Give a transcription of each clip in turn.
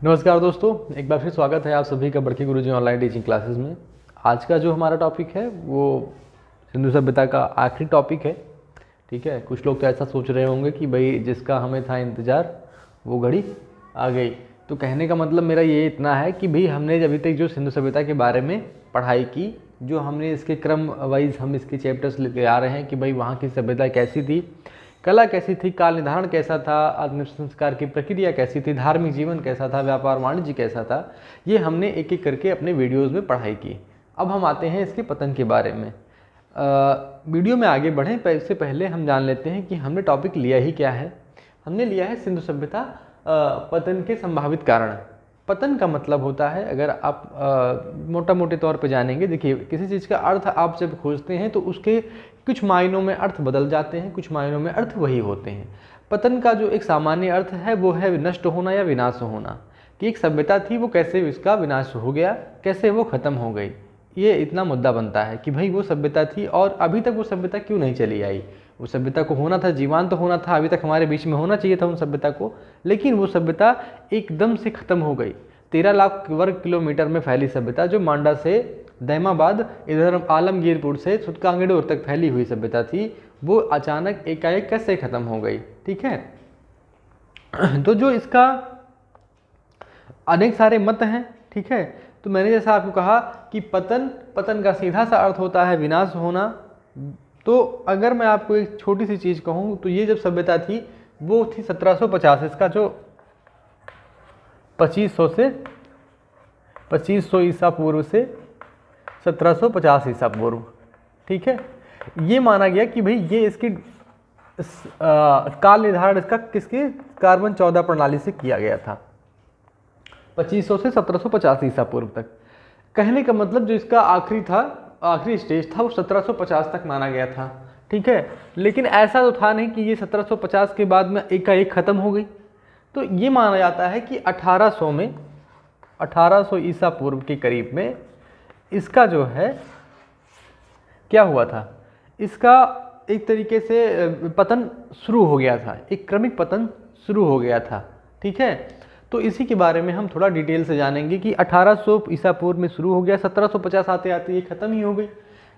नमस्कार दोस्तों, एक बार फिर स्वागत है आप सभी का बड़के गुरुजी ऑनलाइन टीचिंग क्लासेस में। आज का जो हमारा टॉपिक है वो सिंधु सभ्यता का आखिरी टॉपिक है। ठीक है, कुछ लोग तो ऐसा सोच रहे होंगे कि भाई जिसका हमें था इंतज़ार वो घड़ी आ गई। तो कहने का मतलब मेरा ये इतना है कि भाई हमने अभी तक जो सिंधु सभ्यता के बारे में पढ़ाई की, जो हमने इसके क्रम वाइज हम इसके चैप्टर्स लेके आ रहे हैं कि भाई वहाँ की सभ्यता कैसी थी, कला कैसी थी, काल निर्धारण कैसा था, आत्म संस्कार की प्रक्रिया कैसी थी, धार्मिक जीवन कैसा था, व्यापार वाणिज्य कैसा था, ये हमने एक एक करके अपने वीडियोज़ में पढ़ाई की। अब हम आते हैं इसके पतन के बारे में। वीडियो में आगे बढ़ें इससे पहले हम जान लेते हैं कि हमने टॉपिक लिया ही क्या है। हमने लिया है सिंधु सभ्यता पतन के संभावित कारण। पतन का मतलब होता है, अगर आप मोटा मोटे तौर पे जानेंगे, देखिए किसी चीज़ का अर्थ आप जब खोजते हैं तो उसके कुछ मायनों में अर्थ बदल जाते हैं, कुछ मायनों में अर्थ वही होते हैं। पतन का जो एक सामान्य अर्थ है वो है नष्ट होना या विनाश होना, कि एक सभ्यता थी वो कैसे इसका विनाश हो गया, कैसे वो ख़त्म हो गई। ये इतना मुद्दा बनता है कि भाई वो सभ्यता थी और अभी तक वो सभ्यता क्यों नहीं चली आई। उस सभ्यता को होना था, जीवान तो होना था, अभी तक हमारे बीच में होना चाहिए था उन सभ्यता को, लेकिन वो सभ्यता एकदम से ख़त्म हो गई। 13 लाख वर्ग किलोमीटर में फैली सभ्यता, जो मांडा से दैमाबाद इधर आलमगीरपुर से सुतकांगड़ोर तक फैली हुई सभ्यता थी, वो अचानक एकाएक कैसे ख़त्म हो गई। ठीक है, तो जो इसका अनेक सारे मत हैं। ठीक है, तो मैंने जैसा आपको कहा कि पतन का सीधा सा अर्थ होता है विनाश होना। तो अगर मैं आपको एक छोटी सी चीज़ कहूँ तो ये जब सभ्यता थी वो थी 1750, इसका जो 2500 ईसा पूर्व से 1750 ईसा पूर्व। ठीक है, ये माना गया कि भाई ये इसकी काल निर्धारण इसका किसके कार्बन 14 प्रणाली से किया गया था, 2500 से 1750 ईसा पूर्व तक। कहने का मतलब जो इसका आखिरी स्टेज था वो 1750 तक माना गया था। ठीक है, लेकिन ऐसा तो था नहीं कि ये 1750 के बाद में एकाएक ख़त्म हो गई। तो ये माना जाता है कि 1800 ईसा पूर्व के करीब में इसका जो है क्या हुआ था, इसका एक तरीके से पतन शुरू हो गया था, एक क्रमिक पतन शुरू हो गया था। ठीक है, तो इसी के बारे में हम थोड़ा डिटेल से जानेंगे कि 1800 ईसा पूर्व में शुरू हो गया, 1750 आते आते ये ख़त्म ही हो गई।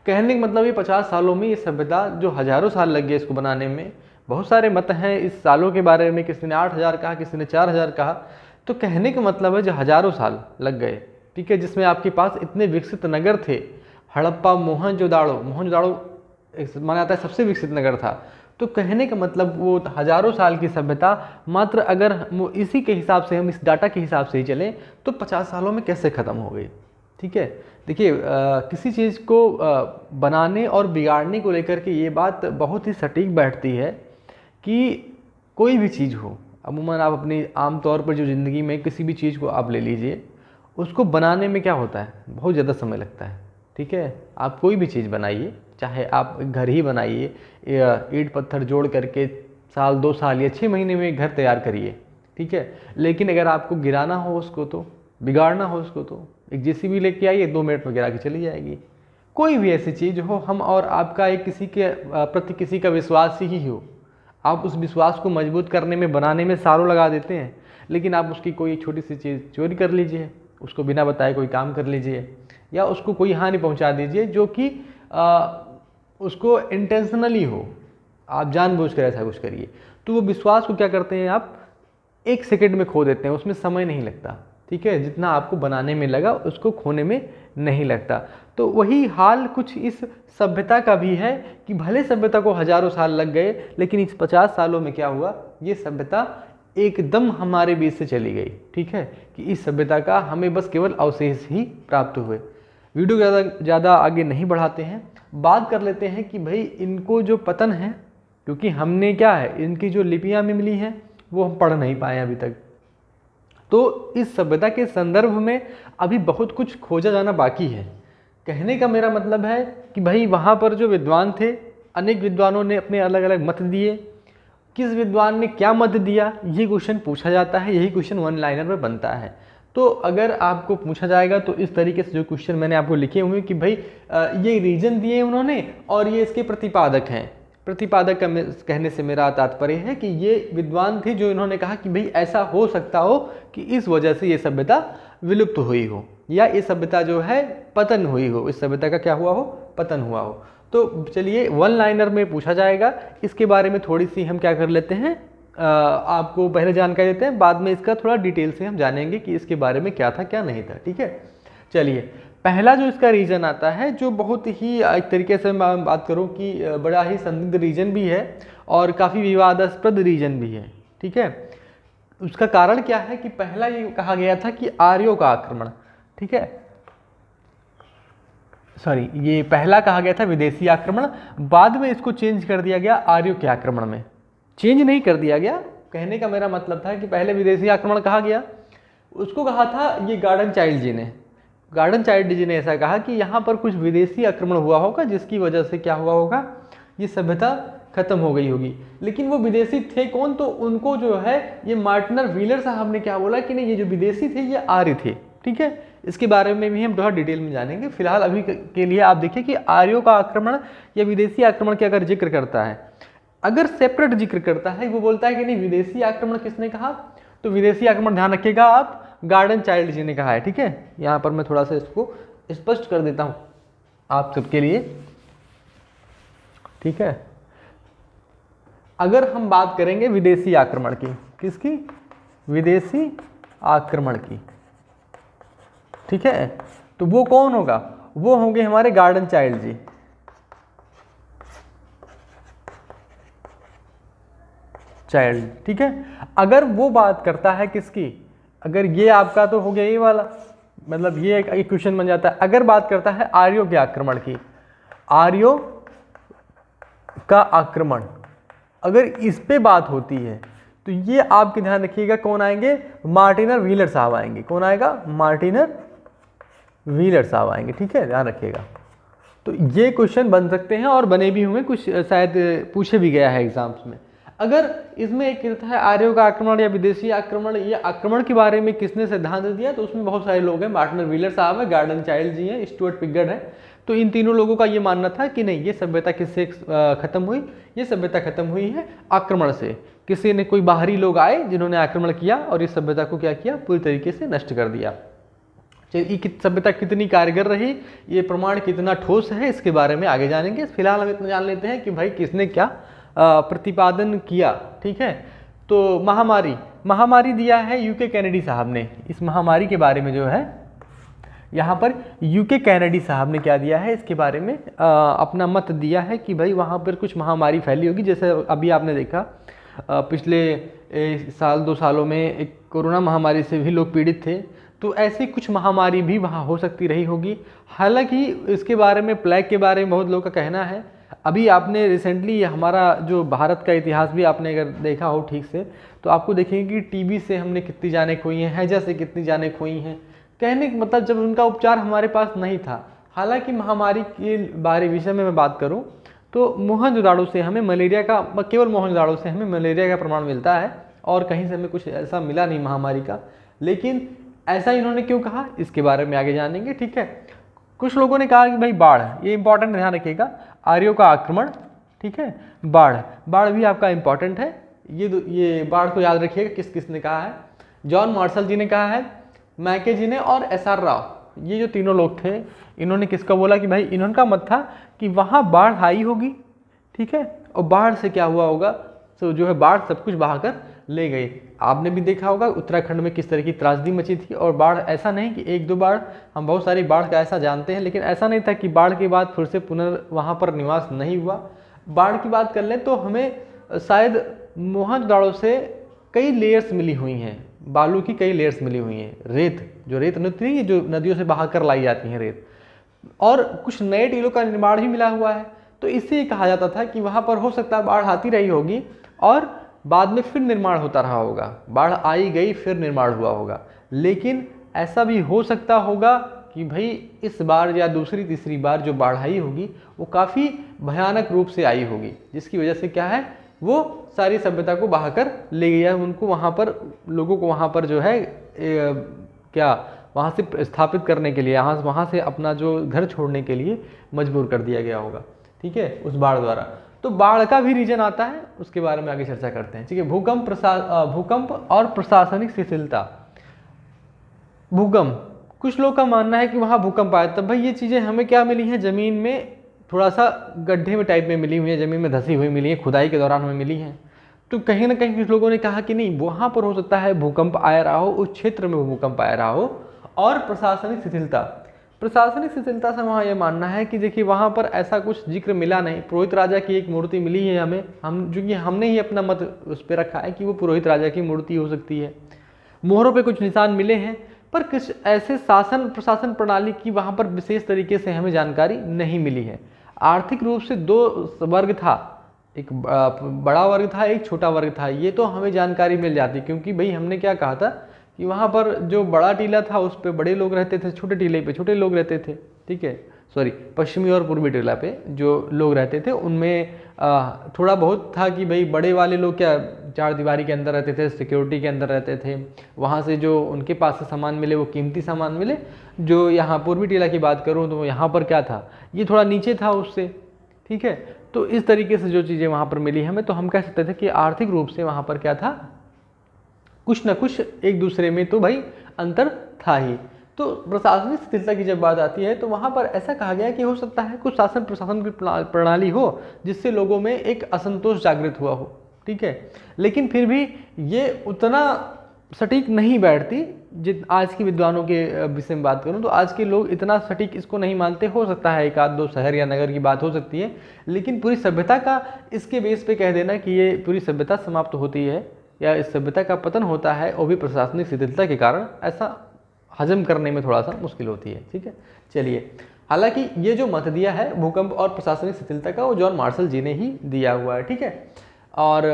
कहने का मतलब ये 50 सालों में ये सभ्यता, जो हज़ारों साल लग गए इसको बनाने में, बहुत सारे मत हैं इस सालों के बारे में, किसी ने 8000 कहा, किसी ने 4000 कहा। तो कहने का मतलब है जो हज़ारों साल लग गए। ठीक है, जिसमें आपके पास इतने विकसित नगर थे, हड़प्पा, मोहनजोदाड़ो माना जाता है सबसे विकसित नगर था। तो कहने का मतलब वो हज़ारों साल की सभ्यता मात्र अगर इसी के हिसाब से, हम इस डाटा के हिसाब से ही चलें तो 50 सालों में कैसे ख़त्म हो गई। ठीक है, देखिए किसी चीज़ को बनाने और बिगाड़ने को लेकर के ये बात बहुत ही सटीक बैठती है कि कोई भी चीज़ हो, अमूमन आप अपनी आम तौर पर जो ज़िंदगी में किसी भी चीज़ को आप ले लीजिए, उसको बनाने में क्या होता है, बहुत ज़्यादा समय लगता है। ठीक है, आप कोई भी चीज़ बनाइए, चाहे आप घर ही बनाइए, ईंट पत्थर जोड़ करके साल 2 साल या 6 महीने में एक घर तैयार करिए। ठीक है, लेकिन अगर आपको गिराना हो उसको, तो बिगाड़ना हो उसको, तो एक जेसीबी लेके आइए, 2 मिनट में गिरा के चली जाएगी। कोई भी ऐसी चीज़ हो, हम और आपका एक किसी के प्रति किसी का विश्वास ही हो, आप उस विश्वास को मजबूत करने में, बनाने में सालों लगा देते हैं, लेकिन आप उसकी कोई छोटी सी चीज़ चोरी कर लीजिए, उसको बिना बताए कोई काम कर लीजिए, या उसको कोई हानि पहुंचा दीजिए जो कि उसको इंटेंशनली हो, आप जानबूझकर ऐसा कुछ करिए, तो वो विश्वास को क्या करते हैं आप 1 सेकंड में खो देते हैं, उसमें समय नहीं लगता। ठीक है, जितना आपको बनाने में लगा उसको खोने में नहीं लगता। तो वही हाल कुछ इस सभ्यता का भी है कि भले सभ्यता को हज़ारों साल लग गए, लेकिन इस 50 सालों में क्या हुआ, ये सभ्यता एकदम हमारे बीच से चली गई। ठीक है, कि इस सभ्यता का हमें बस केवल अवशेष ही प्राप्त हुए। वीडियो ज़्यादा आगे नहीं बढ़ाते हैं, बात कर लेते हैं कि भाई इनको जो पतन है, क्योंकि हमने क्या है, इनकी जो लिपियाँ में मिली हैं वो हम पढ़ नहीं पाए अभी तक, तो इस सभ्यता के संदर्भ में अभी बहुत कुछ खोजा जाना बाकी है। कहने का मेरा मतलब है कि भाई वहाँ पर जो विद्वान थे, अनेक विद्वानों ने अपने अलग अलग मत दिए, किस विद्वान ने क्या मत दिया ये क्वेश्चन पूछा जाता है, यही क्वेश्चन 1 लाइनर में बनता है। तो अगर आपको पूछा जाएगा तो इस तरीके से जो क्वेश्चन मैंने आपको लिखे हुए कि भाई ये रीजन दिए उन्होंने और ये इसके प्रतिपादक हैं, प्रतिपादक का कहने से मेरा तात्पर्य है कि ये विद्वान थे जो इन्होंने कहा कि भाई ऐसा हो सकता हो कि इस वजह से ये सभ्यता विलुप्त हुई हो, या ये सभ्यता जो है पतन हुई हो, इस सभ्यता का क्या हुआ हो, पतन हुआ हो। तो चलिए वन लाइनर में पूछा जाएगा, इसके बारे में थोड़ी सी हम क्या कर लेते हैं, आपको पहले जानकारी देते हैं, बाद में इसका थोड़ा डिटेल से हम जानेंगे कि इसके बारे में क्या था क्या नहीं था। ठीक है, चलिए पहला जो इसका रीजन आता है, जो बहुत ही एक तरीके से मैं बात करूं कि बड़ा ही संदिग्ध रीजन भी है और काफ़ी विवादास्पद रीजन भी है। ठीक है, उसका कारण क्या है कि पहला ये कहा गया था कि आर्यों का आक्रमण, ठीक है, सॉरी, ये पहला कहा गया था विदेशी आक्रमण, बाद में इसको चेंज कर दिया गया आर्यों के आक्रमण में। चेंज नहीं कर दिया गया, कहने का मेरा मतलब था कि पहले विदेशी आक्रमण कहा गया, उसको कहा था ये गार्डन चाइल्ड जी ने ऐसा कहा कि यहाँ पर कुछ विदेशी आक्रमण हुआ होगा जिसकी वजह से क्या हुआ होगा, ये सभ्यता खत्म हो गई होगी। लेकिन वो विदेशी थे कौन, तो उनको जो है ये मार्टिनर व्हीलर साहब ने क्या बोला कि नहीं, ये जो विदेशी थे ये आर्य थे। ठीक है, इसके बारे में भी हम थोड़ा डिटेल में जानेंगे। फिलहाल अभी के लिए आप देखिए कि आर्यों का आक्रमण या विदेशी आक्रमण के अगर जिक्र करता है, अगर सेपरेट जिक्र करता है, वो बोलता है कि नहीं विदेशी आक्रमण किसने कहा, तो विदेशी आक्रमण ध्यान रखिएगा आप, गार्डन चाइल्ड जी ने कहा है। ठीक है, यहाँ पर मैं थोड़ा सा इसको स्पष्ट कर देता हूँ आप सबके लिए। ठीक है, अगर हम बात करेंगे विदेशी आक्रमण की, किसकी, विदेशी आक्रमण की, ठीक है, तो वो कौन होगा, वो होंगे हमारे गार्डन चाइल्ड जी। चाइल्ड, ठीक है, अगर वो बात करता है किसकी, अगर ये आपका तो हो गया ये वाला, मतलब ये एक क्वेश्चन बन जाता है। अगर बात करता है आर्यों के आक्रमण की, आर्यों का आक्रमण, अगर इस पे बात होती है तो ये आपके ध्यान रखिएगा कौन आएंगे, मार्टिनर व्हीलर साहब आएंगे। कौन आएगा, मार्टिनर व्हीलर साहब आएंगे। ठीक है, ध्यान रखिएगा। तो ये क्वेश्चन बन सकते हैं और बने भी हुए, कुछ शायद पूछे भी गया है एग्जाम्स में। अगर इसमें एक कहता है आर्यों का आक्रमण या विदेशी आक्रमण, या आक्रमण के बारे में किसने सिद्धांत दिया, तो उसमें बहुत सारे लोग हैं, मार्टिनर व्हीलर साहब है, गार्डन चाइल्ड जी हैं, स्टुअर्ट पिगॉट है। तो इन तीनों लोगों का ये मानना था कि नहीं, ये सभ्यता किससे खत्म हुई, ये सभ्यता खत्म हुई है आक्रमण से। किसी ने, कोई बाहरी लोग आए जिन्होंने आक्रमण किया और इस सभ्यता को क्या किया, पूरी तरीके से नष्ट कर दिया। ये सभ्यता कितनी कारगर रही, ये प्रमाण कितना ठोस है, इसके बारे में आगे जानेंगे। फिलहाल हम इतना जान लेते हैं कि भाई किसने क्या प्रतिपादन किया। ठीक है, तो महामारी दिया है यूके कैनेडी साहब ने। इस महामारी के बारे में जो है यहाँ पर यूके कैनेडी साहब ने क्या दिया है, इसके बारे में अपना मत दिया है कि भाई वहाँ पर कुछ महामारी फैली होगी। जैसे अभी आपने देखा पिछले साल 2 सालों में एक कोरोना महामारी से भी लोग पीड़ित थे, तो ऐसी कुछ महामारी भी वहाँ हो सकती रही होगी। हालांकि इसके बारे में, प्लेग के बारे में बहुत लोगों का कहना है। अभी आपने रिसेंटली हमारा जो भारत का इतिहास भी आपने अगर देखा हो ठीक से, तो आपको देखेंगे कि टीबी से हमने कितनी जानें खोई हैं, हैजा से कितनी जानें खोई हैं। कहने का मतलब जब उनका उपचार हमारे पास नहीं था। हालांकि महामारी के बारे विषय में मैं बात करूं तो मोहनजोदाड़ो से हमें मलेरिया का, केवल मोहनजोदाड़ो से हमें मलेरिया का प्रमाण मिलता है और कहीं से हमें कुछ ऐसा मिला नहीं महामारी का। लेकिन ऐसा इन्होंने क्यों कहा, इसके बारे में आगे जानेंगे। ठीक है, कुछ लोगों ने कहा कि भाई बाढ़, ये इंपॉर्टेंट ध्यान रखिएगा, आर्यों का आक्रमण, ठीक है, बाढ़ भी आपका इंपॉर्टेंट है। ये बाढ़ को याद रखिएगा किस किस ने कहा है, जॉन मार्शल जी ने कहा है, मैके जी ने और एसआर राव। ये जो तीनों लोग थे, इन्होंने किसका बोला कि भाई, इन्होंने मत था कि वहाँ बाढ़ आई होगी, ठीक है, और बाढ़ से क्या हुआ होगा, तो जो है बाढ़ सब कुछ बहाकर ले गई। आपने भी देखा होगा उत्तराखंड में किस तरह की त्रासदी मची थी। और बाढ़ ऐसा नहीं कि 1-2 बाढ़, हम बहुत सारी बाढ़ का ऐसा जानते हैं, लेकिन ऐसा नहीं था कि बाढ़ के बाद फिर से वहाँ पर निवास नहीं हुआ। बाढ़ की बात कर लें तो हमें शायद मोहनजोदाड़ो से कई लेयर्स मिली हुई हैं, बालू की कई लेयर्स मिली हुई हैं, रेत नदी है, जो नदियों से बहा कर लाई जाती हैं रेत, और कुछ नए टीलों का निर्माण भी मिला हुआ है। तो इससे कहा जाता था कि वहाँ पर हो सकता है बाढ़ आती रही होगी और बाद में फिर निर्माण होता रहा होगा, बाढ़ आई गई फिर निर्माण हुआ होगा। लेकिन ऐसा भी हो सकता होगा कि भाई इस बार या दूसरी तीसरी बार जो बाढ़ आई होगी वो काफ़ी भयानक रूप से आई होगी, जिसकी वजह से क्या है, वो सारी सभ्यता को बहाकर ले गया, उनको वहाँ पर, लोगों को वहाँ पर जो है वहाँ से स्थापित करने के लिए, वहाँ से अपना जो घर छोड़ने के लिए मजबूर कर दिया गया होगा। ठीक है, उस बाढ़ द्वारा। तो बाढ़ का भी रीजन आता है, उसके बारे में आगे चर्चा करते हैं। ठीक है, भूकंप और प्रशासनिक शिथिलता। भूकंप, कुछ लोग का मानना है कि वहाँ भूकंप आया, तब भाई ये चीज़ें हमें क्या मिली हैं, ज़मीन में थोड़ा सा गड्ढे में टाइप में मिली हुई है, ज़मीन में धसी हुई मिली है, खुदाई के दौरान हमें मिली हैं। तो कहीं ना कहीं कुछ लोगों ने कहा कि नहीं, वहाँ पर हो सकता है भूकंप आया रहा हो, उस क्षेत्र में भूकंप आया रहा हो। और प्रशासनिक शिथिलता, प्रशासनिक शिथिलता से वहाँ ये मानना है कि देखिए वहाँ पर ऐसा कुछ जिक्र मिला नहीं। पुरोहित राजा की एक मूर्ति मिली है हमें, जो कि हमने ही अपना मत उस पर रखा है कि वो पुरोहित राजा की मूर्ति हो सकती है। मोहरों पे कुछ निशान मिले हैं, पर कुछ ऐसे शासन प्रशासन प्रणाली की वहाँ पर विशेष तरीके से हमें जानकारी नहीं मिली है। आर्थिक रूप से दो वर्ग था, एक बड़ा वर्ग था, एक छोटा वर्ग था, ये तो हमें जानकारी मिल जाती, क्योंकि भाई हमने क्या कहा था कि वहाँ पर जो बड़ा टीला था उस पर बड़े लोग रहते थे, छोटे टीले पे छोटे लोग रहते थे। ठीक है, सॉरी, पश्चिमी और पूर्वी टीला पे जो लोग रहते थे उनमें थोड़ा बहुत था कि भाई बड़े वाले लोग क्या चार दीवारी के अंदर रहते थे, सिक्योरिटी के अंदर रहते थे, वहाँ से जो उनके पास से सामान मिले वो कीमती सामान मिले। जो यहाँ पूर्वी टीला की बात करूँ तो यहाँ पर क्या था, ये थोड़ा नीचे था उससे। ठीक है, तो इस तरीके से जो चीज़ें वहाँ पर मिली हमें, तो हम कह सकते थे कि आर्थिक रूप से वहाँ पर क्या था, कुछ न कुछ एक दूसरे में तो भाई अंतर था ही। तो प्रशासनिक शिथिलता की जब बात आती है तो वहाँ पर ऐसा कहा गया कि हो सकता है कुछ शासन प्रशासन की प्रणाली हो जिससे लोगों में एक असंतोष जागृत हुआ हो। ठीक है, लेकिन फिर भी ये उतना सटीक नहीं बैठती। जित आज के विद्वानों के विषय में बात करूं तो आज के लोग इतना सटीक इसको नहीं मानते। हो सकता है एक आध दो शहर या नगर की बात हो सकती है, लेकिन पूरी सभ्यता का इसके बेस पे कह देना कि ये पूरी सभ्यता समाप्त होती है या इस सभ्यता का पतन होता है, वो भी प्रशासनिक शिथिलता के कारण, ऐसा हजम करने में थोड़ा सा मुश्किल होती है। ठीक है, चलिए, हालांकि ये जो मत दिया है भूकंप और प्रशासनिक शिथिलता का, वो जॉन मार्शल जी ने ही दिया हुआ है। ठीक है, और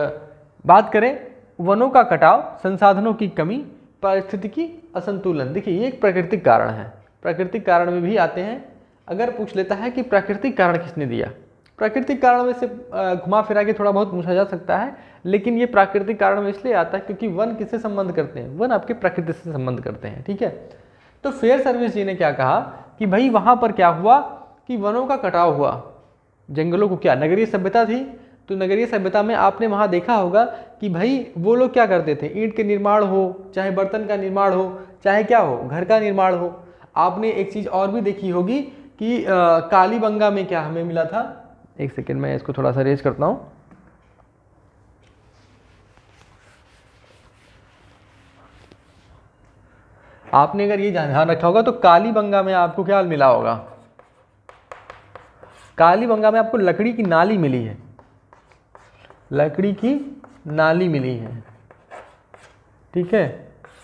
बात करें वनों का कटाव, संसाधनों की कमी, पारिस्थितिकी असंतुलन। देखिए ये एक प्राकृतिक कारण है, प्राकृतिक कारण में भी आते हैं। अगर पूछ लेता है कि प्राकृतिक कारण किसने दिया, प्राकृतिक कारण में से घुमा फिरा के थोड़ा बहुत पूछा जा सकता है, लेकिन ये प्राकृतिक कारण में इसलिए आता है क्योंकि वन किससे संबंध करते हैं, वन आपके प्रकृति से संबंध करते हैं। ठीक है, तो फेयर सर्विस जी ने क्या कहा कि भाई वहाँ पर क्या हुआ कि वनों का कटाव हुआ, जंगलों को क्या, नगरीय सभ्यता थी, तो नगरीय सभ्यता में आपने वहाँ देखा होगा कि भाई वो लोग क्या करते थे, ईंट के निर्माण हो, चाहे बर्तन का निर्माण हो, चाहे क्या हो, घर का निर्माण हो। आपने एक चीज़ और भी देखी होगी कि कालीबंगा में क्या हमें मिला था, एक सेकेंड में इसको थोड़ा सा रेज करता हूँ। आपने अगर ये ध्यान रखा होगा तो कालीबंगा में आपको क्या मिला होगा, कालीबंगा में आपको लकड़ी की नाली मिली है, लकड़ी की नाली मिली है। ठीक है,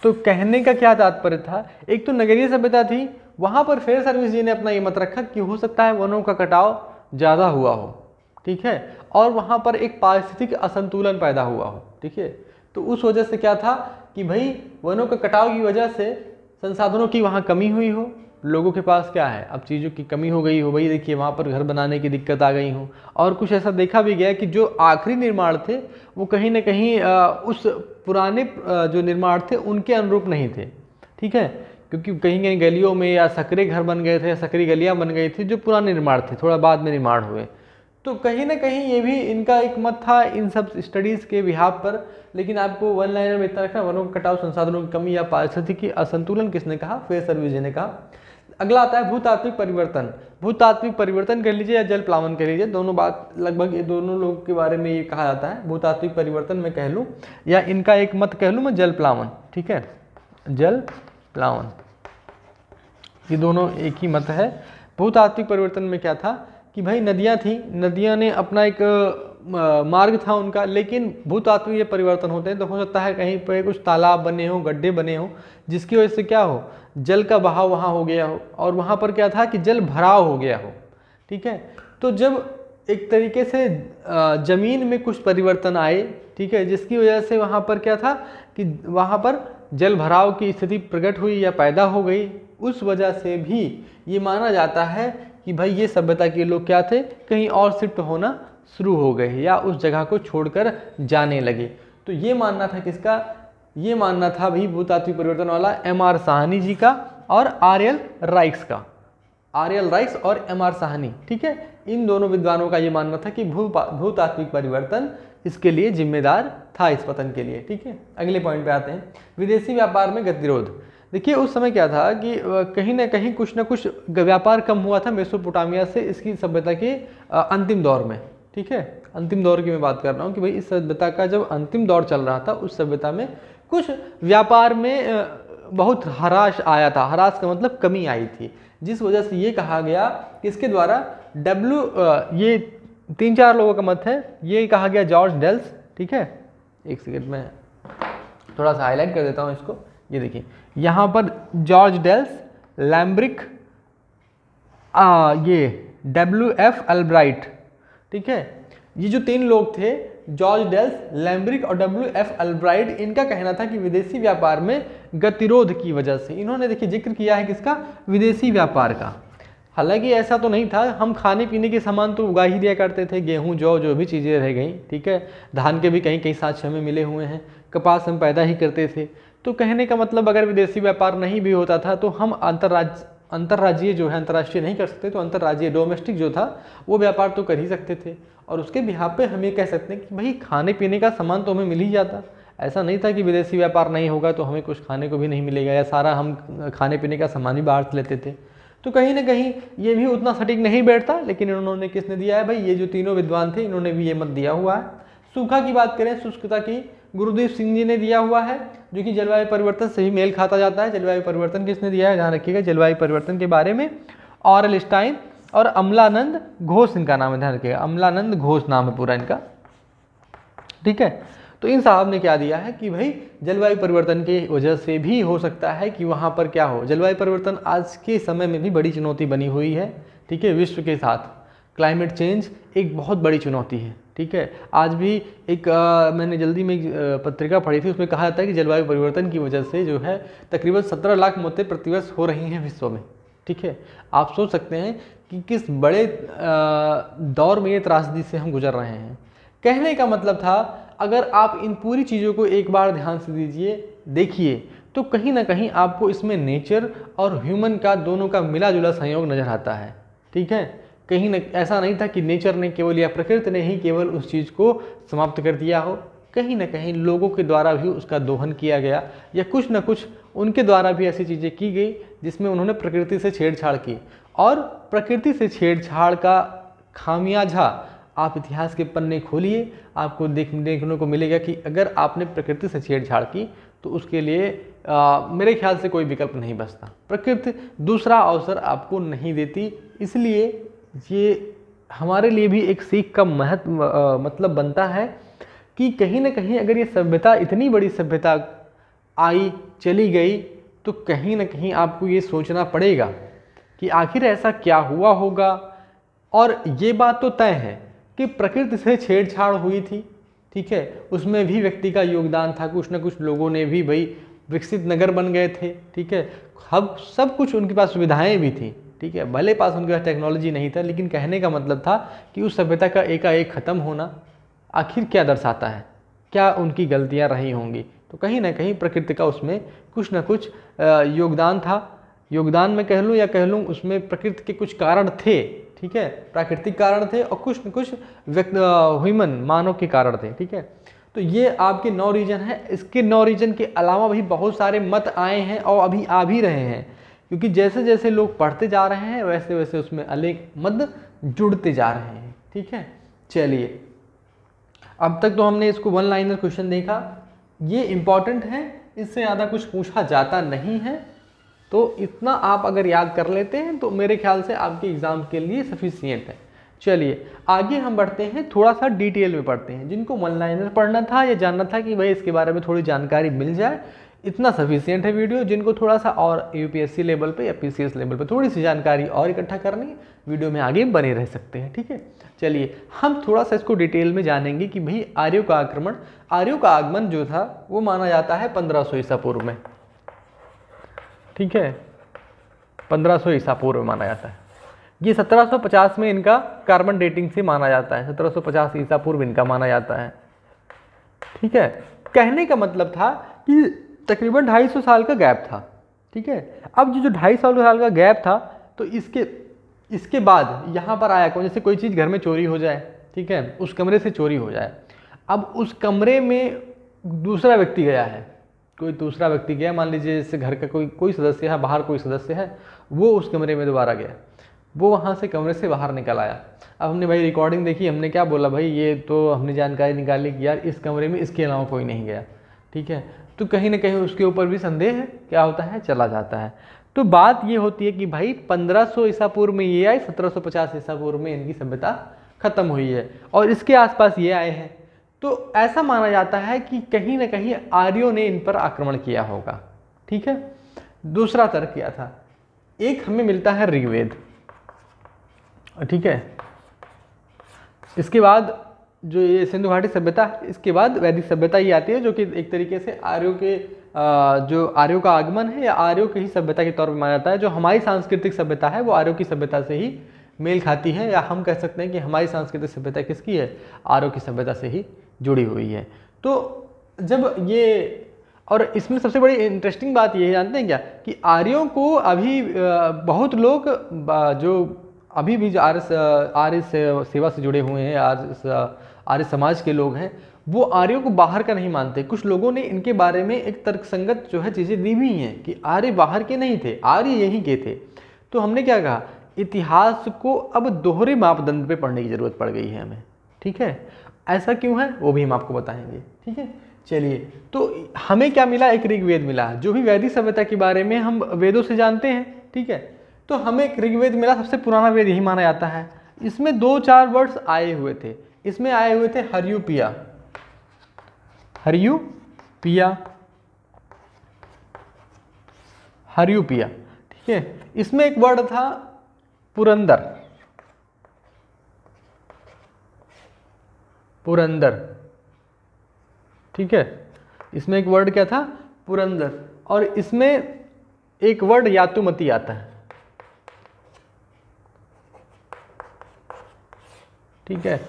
तो कहने का क्या तात्पर्य था, एक तो नगरीय सभ्यता थी, वहां पर फेयर सर्विस जी ने अपना ये मत रखा कि हो सकता है वनों का कटाव ज़्यादा हुआ हो। ठीक है, और वहां पर एक पारिस्थितिक असंतुलन पैदा हुआ हो। ठीक है, तो उस वजह से क्या था कि भाई वनों के कटाव की वजह से संसाधनों की वहाँ कमी हुई हो, लोगों के पास क्या है अब चीज़ों की कमी हो गई हो, भाई देखिए वहाँ पर घर बनाने की दिक्कत आ गई हो, और कुछ ऐसा देखा भी गया कि जो आखिरी निर्माण थे वो कहीं ना कहीं उस पुराने जो निर्माण थे उनके अनुरूप नहीं थे। ठीक है, क्योंकि कहीं कहीं गलियों में या सकरे घर बन गए थे, सकरी गलियाँ बन गई थी जो पुराने निर्माण थे, थोड़ा बाद में निर्माण हुए। तो कहीं ना कहीं ये भी इनका एक मत था इन सब स्टडीज़ के बिहाफ पर। लेकिन आपको वन लाइनर में इतना रखना, वनों का कटाव, संसाधनों की कमी या पारिस्थितिकी असंतुलन किसने कहा, फेयर सर्विस जी ने कहा। अगला आता है भूतात्विक परिवर्तन। भूतात्विक परिवर्तन कह लीजिए या जल प्लावन कह लीजिए, दोनों बात लगभग ये दोनों लोगों के बारे में ये कहा जाता है। भूतात्विक परिवर्तन में कह लूँ या इनका एक मत कह लूँ मैं, जल प्लावन। ठीक है, जल प्लावन, ये दोनों एक ही मत है। भूतात्विक परिवर्तन में क्या था कि भाई नदियाँ थी, नदियाँ ने अपना एक मार्ग था उनका, लेकिन भूतात्विक ये परिवर्तन होते हैं तो हो सकता है कहीं पर कुछ तालाब बने हो, गड्ढे बने हो, जिसकी वजह से क्या हो, जल का बहाव वहाँ हो गया हो, और वहाँ पर क्या था कि जल भराव हो गया हो। ठीक है, तो जब एक तरीके से ज़मीन में कुछ परिवर्तन आए, ठीक है, जिसकी वजह से वहाँ पर क्या था कि वहाँ पर जल भराव की स्थिति प्रकट हुई या पैदा हो गई, उस वजह से भी ये माना जाता है कि भाई ये सभ्यता के लोग क्या थे, कहीं और शिफ्ट होना शुरू हो गए या उस जगह को छोड़कर जाने लगे। तो ये मानना था किसका, ये मानना था भाई भूतात्विक परिवर्तन वाला M.R. साहनी जी का और R.L. राइक्स का। आरएल राइस और एमआर साहनी, ठीक है। इन दोनों विद्वानों का ये मानना था कि भूतात्विक परिवर्तन इसके लिए जिम्मेदार था, इस पतन के लिए, ठीक है। अगले पॉइंट पे आते हैं, विदेशी व्यापार में गतिरोध। देखिए उस समय क्या था कि कहीं ना कहीं कुछ ना कुछ व्यापार कम हुआ था मेसोपोटामिया से इसकी सभ्यता के अंतिम दौर में, ठीक है। अंतिम दौर की मैं बात कर रहा हूँ कि भाई इस सभ्यता का जब अंतिम दौर चल रहा था, उस सभ्यता में कुछ व्यापार में बहुत हराश आया था। हराश का मतलब कमी आई थी, जिस वजह से ये कहा गया कि इसके द्वारा ये 3-4 लोगों का मत है, ये कहा गया जॉर्ज डेल्स, ठीक है। एक सेकेंड में थोड़ा सा हाईलाइट कर देता हूँ इसको। ये देखिए यहाँ पर जॉर्ज डेल्स, लैम्ब्रिक, ये WF अल्ब्राइट, ठीक है। ये जो 3 लोग थे, जॉर्ज डेल्स, लैम्ब्रिक और WF अल्ब्राइट, इनका कहना था कि विदेशी व्यापार में गतिरोध की वजह से, इन्होंने देखिए जिक्र किया है किसका, विदेशी व्यापार का। हालांकि ऐसा तो नहीं था, हम खाने पीने के सामान तो उगा ही दिया करते थे, गेहूं जौ जो भी चीज़ें रह गई, ठीक है। धान के भी कहीं कहीं साक्ष्य हमें मिले हुए हैं, कपास हम पैदा ही करते थे। तो कहने का मतलब अगर विदेशी व्यापार नहीं भी होता था तो हम अंतर्राज्यीय जो है, अंतर्राष्ट्रीय नहीं कर सकते, तो अंतर्राज्यीय डोमेस्टिक जो था वो व्यापार तो कर ही सकते थे। और उसके बिहाफ पे हम ये कह सकते हैं कि भाई खाने पीने का सामान तो हमें मिल ही जाता। ऐसा नहीं था कि विदेशी व्यापार नहीं होगा तो हमें कुछ खाने को भी नहीं मिलेगा, या सारा हम खाने पीने का सामान ही बाहर से लेते थे। तो कहीं ना कहीं ये भी उतना सटीक नहीं बैठता, लेकिन इन्होंने किसने दिया है भाई, ये जो तीनों विद्वान थे इन्होंने भी ये मत दिया हुआ है। सूखा की बात करें, शुष्कता की, गुरुदेव सिंह जी ने दिया हुआ है, जो कि जलवायु परिवर्तन से भी मेल खाता जाता है। जलवायु परिवर्तन किसने दिया है, ध्यान रखिएगा जलवायु परिवर्तन के बारे में ऑरेल स्टाइन और अमलानंद घोष इनका नाम है, ध्यान रखिएगा अमलानंद घोष नाम है पूरा इनका, ठीक है। तो इन साहब ने क्या दिया है कि भाई जलवायु परिवर्तन की वजह से भी हो सकता है कि वहाँ पर क्या हो, जलवायु परिवर्तन आज के समय में भी बड़ी चुनौती बनी हुई है, ठीक है। विश्व के साथ क्लाइमेट चेंज एक बहुत बड़ी चुनौती है, ठीक है। आज भी एक मैंने जल्दी में एक पत्रिका पढ़ी थी, उसमें कहा जाता है कि जलवायु परिवर्तन की वजह से जो है तकरीबन 17 लाख मौतें प्रतिवर्ष हो रही हैं विश्व में, ठीक है। आप सोच सकते हैं कि किस बड़े दौर में ये त्रासदी से हम गुजर रहे हैं। कहने का मतलब था अगर आप इन पूरी चीज़ों को एक बार ध्यान से देखिए तो कहीं ना कहीं आपको इसमें नेचर और ह्यूमन का दोनों का मिला जुला संयोग नज़र आता है, ठीक है। कहीं न ऐसा नहीं था कि नेचर ने केवल या प्रकृति ने ही केवल उस चीज़ को समाप्त कर दिया हो, कहीं ना कहीं लोगों के द्वारा भी उसका दोहन किया गया, या कुछ न कुछ उनके द्वारा भी ऐसी चीज़ें की गई जिसमें उन्होंने प्रकृति से छेड़छाड़ की। और प्रकृति से छेड़छाड़ का खामियाजा आप इतिहास के पन्ने खोलिए, आपको देखने को मिलेगा कि अगर आपने प्रकृति से छेड़छाड़ की तो उसके लिए मेरे ख्याल से कोई विकल्प नहीं बचता। प्रकृति दूसरा अवसर आपको नहीं देती, इसलिए ये हमारे लिए भी एक सीख का मतलब बनता है कि कहीं ना कहीं अगर ये सभ्यता इतनी बड़ी सभ्यता आई चली गई तो कहीं ना कहीं आपको ये सोचना पड़ेगा कि आखिर ऐसा क्या हुआ होगा। और ये बात तो तय है कि प्रकृति से छेड़छाड़ हुई थी, ठीक है, उसमें भी व्यक्ति का योगदान था, कुछ ना कुछ लोगों ने भी भाई विकसित नगर बन गए थे, ठीक है। अब सब कुछ उनके पास सुविधाएं भी थी, ठीक है, भले पास उनके पास टेक्नोलॉजी नहीं था, लेकिन कहने का मतलब था कि उस सभ्यता का एकाएक ख़त्म होना आखिर क्या दर्शाता है, क्या उनकी गलतियां रही होंगी। तो कहीं ना कहीं प्रकृति का उसमें कुछ ना कुछ योगदान था। योगदान में कह लूँ या कह लूँ उसमें प्रकृति के कुछ कारण थे, ठीक है, प्राकृतिक कारण थे और कुछ न कुछ ह्यूमन मानव के कारण थे, ठीक है। तो ये आपके 9 रीजन है। इसके 9 रीजन के अलावा भी बहुत सारे मत आए हैं और अभी आ भी रहे हैं, क्योंकि जैसे जैसे लोग पढ़ते जा रहे हैं वैसे वैसे उसमें अनेक मत जुड़ते जा रहे हैं, ठीक है। चलिए, अब तक तो हमने इसको 1 लाइनर क्वेश्चन देखा, ये इम्पॉर्टेंट है, इससे ज़्यादा कुछ पूछा जाता नहीं है, तो इतना आप अगर याद कर लेते हैं तो मेरे ख्याल से आपके एग्ज़ाम के लिए सफिशिएंट है। चलिए आगे हम बढ़ते हैं, थोड़ा सा डिटेल में पढ़ते हैं। जिनको 1 लाइनर पढ़ना था या जानना था कि भाई इसके बारे में थोड़ी जानकारी मिल जाए, इतना सफिशिएंट है वीडियो। जिनको थोड़ा सा और यूपीएससी लेवल पे या पीसीएस लेवल पे थोड़ी सी जानकारी और इकट्ठा करनी है, वीडियो में आगे बने रह सकते हैं, ठीक है। चलिए हम थोड़ा सा इसको डिटेल में जानेंगे कि भाई आर्यों का आक्रमण, आर्यों का आगमन जो था वो माना जाता है 1500 ईसा पूर्व में, ठीक है, 1500 ईसा पूर्व में माना जाता है। ये 1750 में इनका कार्बन डेटिंग से माना जाता है, 1750 ईसा पूर्व इनका माना जाता है, ठीक है। कहने का मतलब था कि तकरीबन 250 साल का गैप था, ठीक है। अब जो 250 साल का गैप था तो इसके इसके बाद यहाँ पर आया कौन, जैसे कोई चीज़ घर में चोरी हो जाए, ठीक है, उस कमरे से चोरी हो जाए, अब उस कमरे में दूसरा व्यक्ति गया है, कोई दूसरा व्यक्ति गया, मान लीजिए जैसे घर का कोई सदस्य है, बाहर कोई सदस्य है, वो उस कमरे में दोबारा गया, वो वहाँ से कमरे से बाहर निकल आया। अब हमने भाई रिकॉर्डिंग देखी, हमने क्या बोला भाई, ये तो हमने जानकारी निकाली कि यार इस कमरे में इसके अलावा कोई नहीं गया, ठीक है, तो कहीं ना कहीं उसके ऊपर भी संदेह है, क्या होता है, चला जाता है। तो बात ये होती है कि भाई 1500 ईसा पूर्व में ये आए, 1750 ईसा पूर्व में इनकी सभ्यता खत्म हुई है और इसके आसपास ये आए हैं। तो ऐसा माना जाता है कि कहीं ना कहीं आर्यों ने इन पर आक्रमण किया होगा, ठीक है। दूसरा तर्क किया था, एक हमें मिलता है ऋग्वेद, ठीक है, इसके बाद जो ये सिंधु घाटी सभ्यता है, इसके बाद वैदिक सभ्यता ही आती है, जो कि एक तरीके से आर्यों के जो आर्यों का आगमन है या आर्यों की ही सभ्यता के तौर पर माना जाता है। जो हमारी सांस्कृतिक सभ्यता है वो आर्यों की सभ्यता से ही मेल खाती है, या हम कह सकते हैं कि हमारी सांस्कृतिक सभ्यता किसकी है, आर्यों की सभ्यता से ही जुड़ी हुई है। तो जब ये, और इसमें सबसे बड़ी इंटरेस्टिंग बात ये जानते हैं क्या, कि आर्यों को अभी बहुत लोग जो अभी भी जो आर्य सेवा से जुड़े हुए हैं, आर्य समाज के लोग हैं, वो आर्यों को बाहर का नहीं मानते। कुछ लोगों ने इनके बारे में एक तर्कसंगत जो है चीज़ें दी हुई हैं कि आर्य बाहर के नहीं थे, आर्य यहीं के थे। तो हमने क्या कहा, इतिहास को अब दोहरे मापदंड पे पढ़ने की ज़रूरत पड़ गई है हमें, ठीक है। ऐसा क्यों है वो भी हम आपको बताएंगे, ठीक है। चलिए, तो हमें क्या मिला, एक ऋग्वेद मिला, जो भी वैदिक सभ्यता के बारे में हम वेदों से जानते हैं, ठीक है। तो हमें एक ऋग्वेद मिला, सबसे पुराना वेद यही माना जाता है। इसमें 2-4 वर्ड्स आए हुए थे, इसमें आए हुए थे हर्युपिया, हर्युपिया, हर्युपिया, ठीक है। इसमें एक वर्ड था पुरंदर, पुरंदर, ठीक है। इसमें एक वर्ड क्या था, पुरंदर, और इसमें एक वर्ड यातुमती आता है, ठीक है।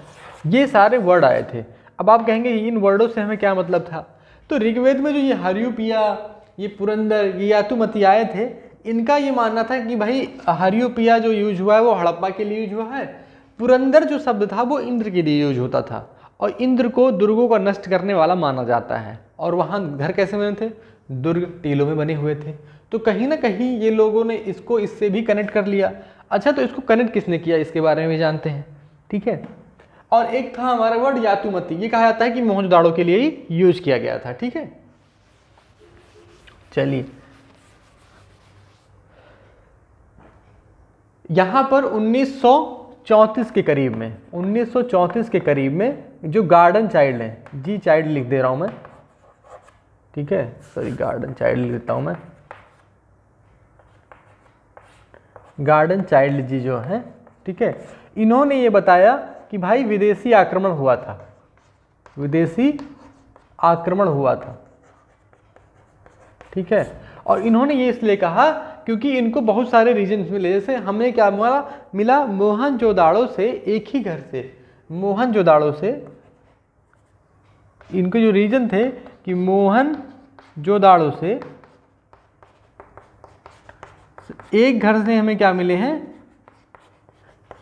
ये सारे वर्ड आए थे। अब आप कहेंगे इन वर्डों से हमें क्या मतलब था, तो ऋग्वेद में जो ये हर्युपिया, ये पुरंदर, ये यातुमती आए थे, इनका ये मानना था कि भाई हर्युपिया जो यूज हुआ है वो हड़प्पा के लिए यूज हुआ है, पुरंदर जो शब्द था वो इंद्र के लिए यूज होता था, और इंद्र को दुर्गों का नष्ट करने वाला माना जाता है। और वहाँ घर कैसे बने थे, दुर्ग टीलों में बने हुए थे। तो कहीं ना कहीं ये लोगों ने इसको इससे भी कनेक्ट कर लिया। अच्छा, तो इसको कनेक्ट किसने किया, इसके बारे में जानते हैं, ठीक है। और एक था हमारा वर्ड यातुमती, ये कहा जाता है कि मोहनजोदाड़ो के लिए ही यूज किया गया था, ठीक है। चलिए, यहां पर 1934 के करीब में, 1934 के करीब में जो गार्डन चाइल्ड हैं, जी चाइल्ड लिख दे रहा हूं मैं, ठीक है, सॉरी गार्डन चाइल्ड लिख देता हूं मैं, गार्डन चाइल्ड जी जो हैं, ठीक है, इन्होंने ये बताया कि भाई विदेशी आक्रमण हुआ था, विदेशी आक्रमण हुआ था, ठीक है। और इन्होंने ये इसलिए कहा क्योंकि इनको बहुत सारे रीजन मिले, जैसे हमें क्या मिला मोहनजोदाड़ो से, एक ही घर से मोहनजोदाड़ो से, इनके जो रीजन थे कि मोहनजोदाड़ो से एक घर से हमें क्या मिले हैं,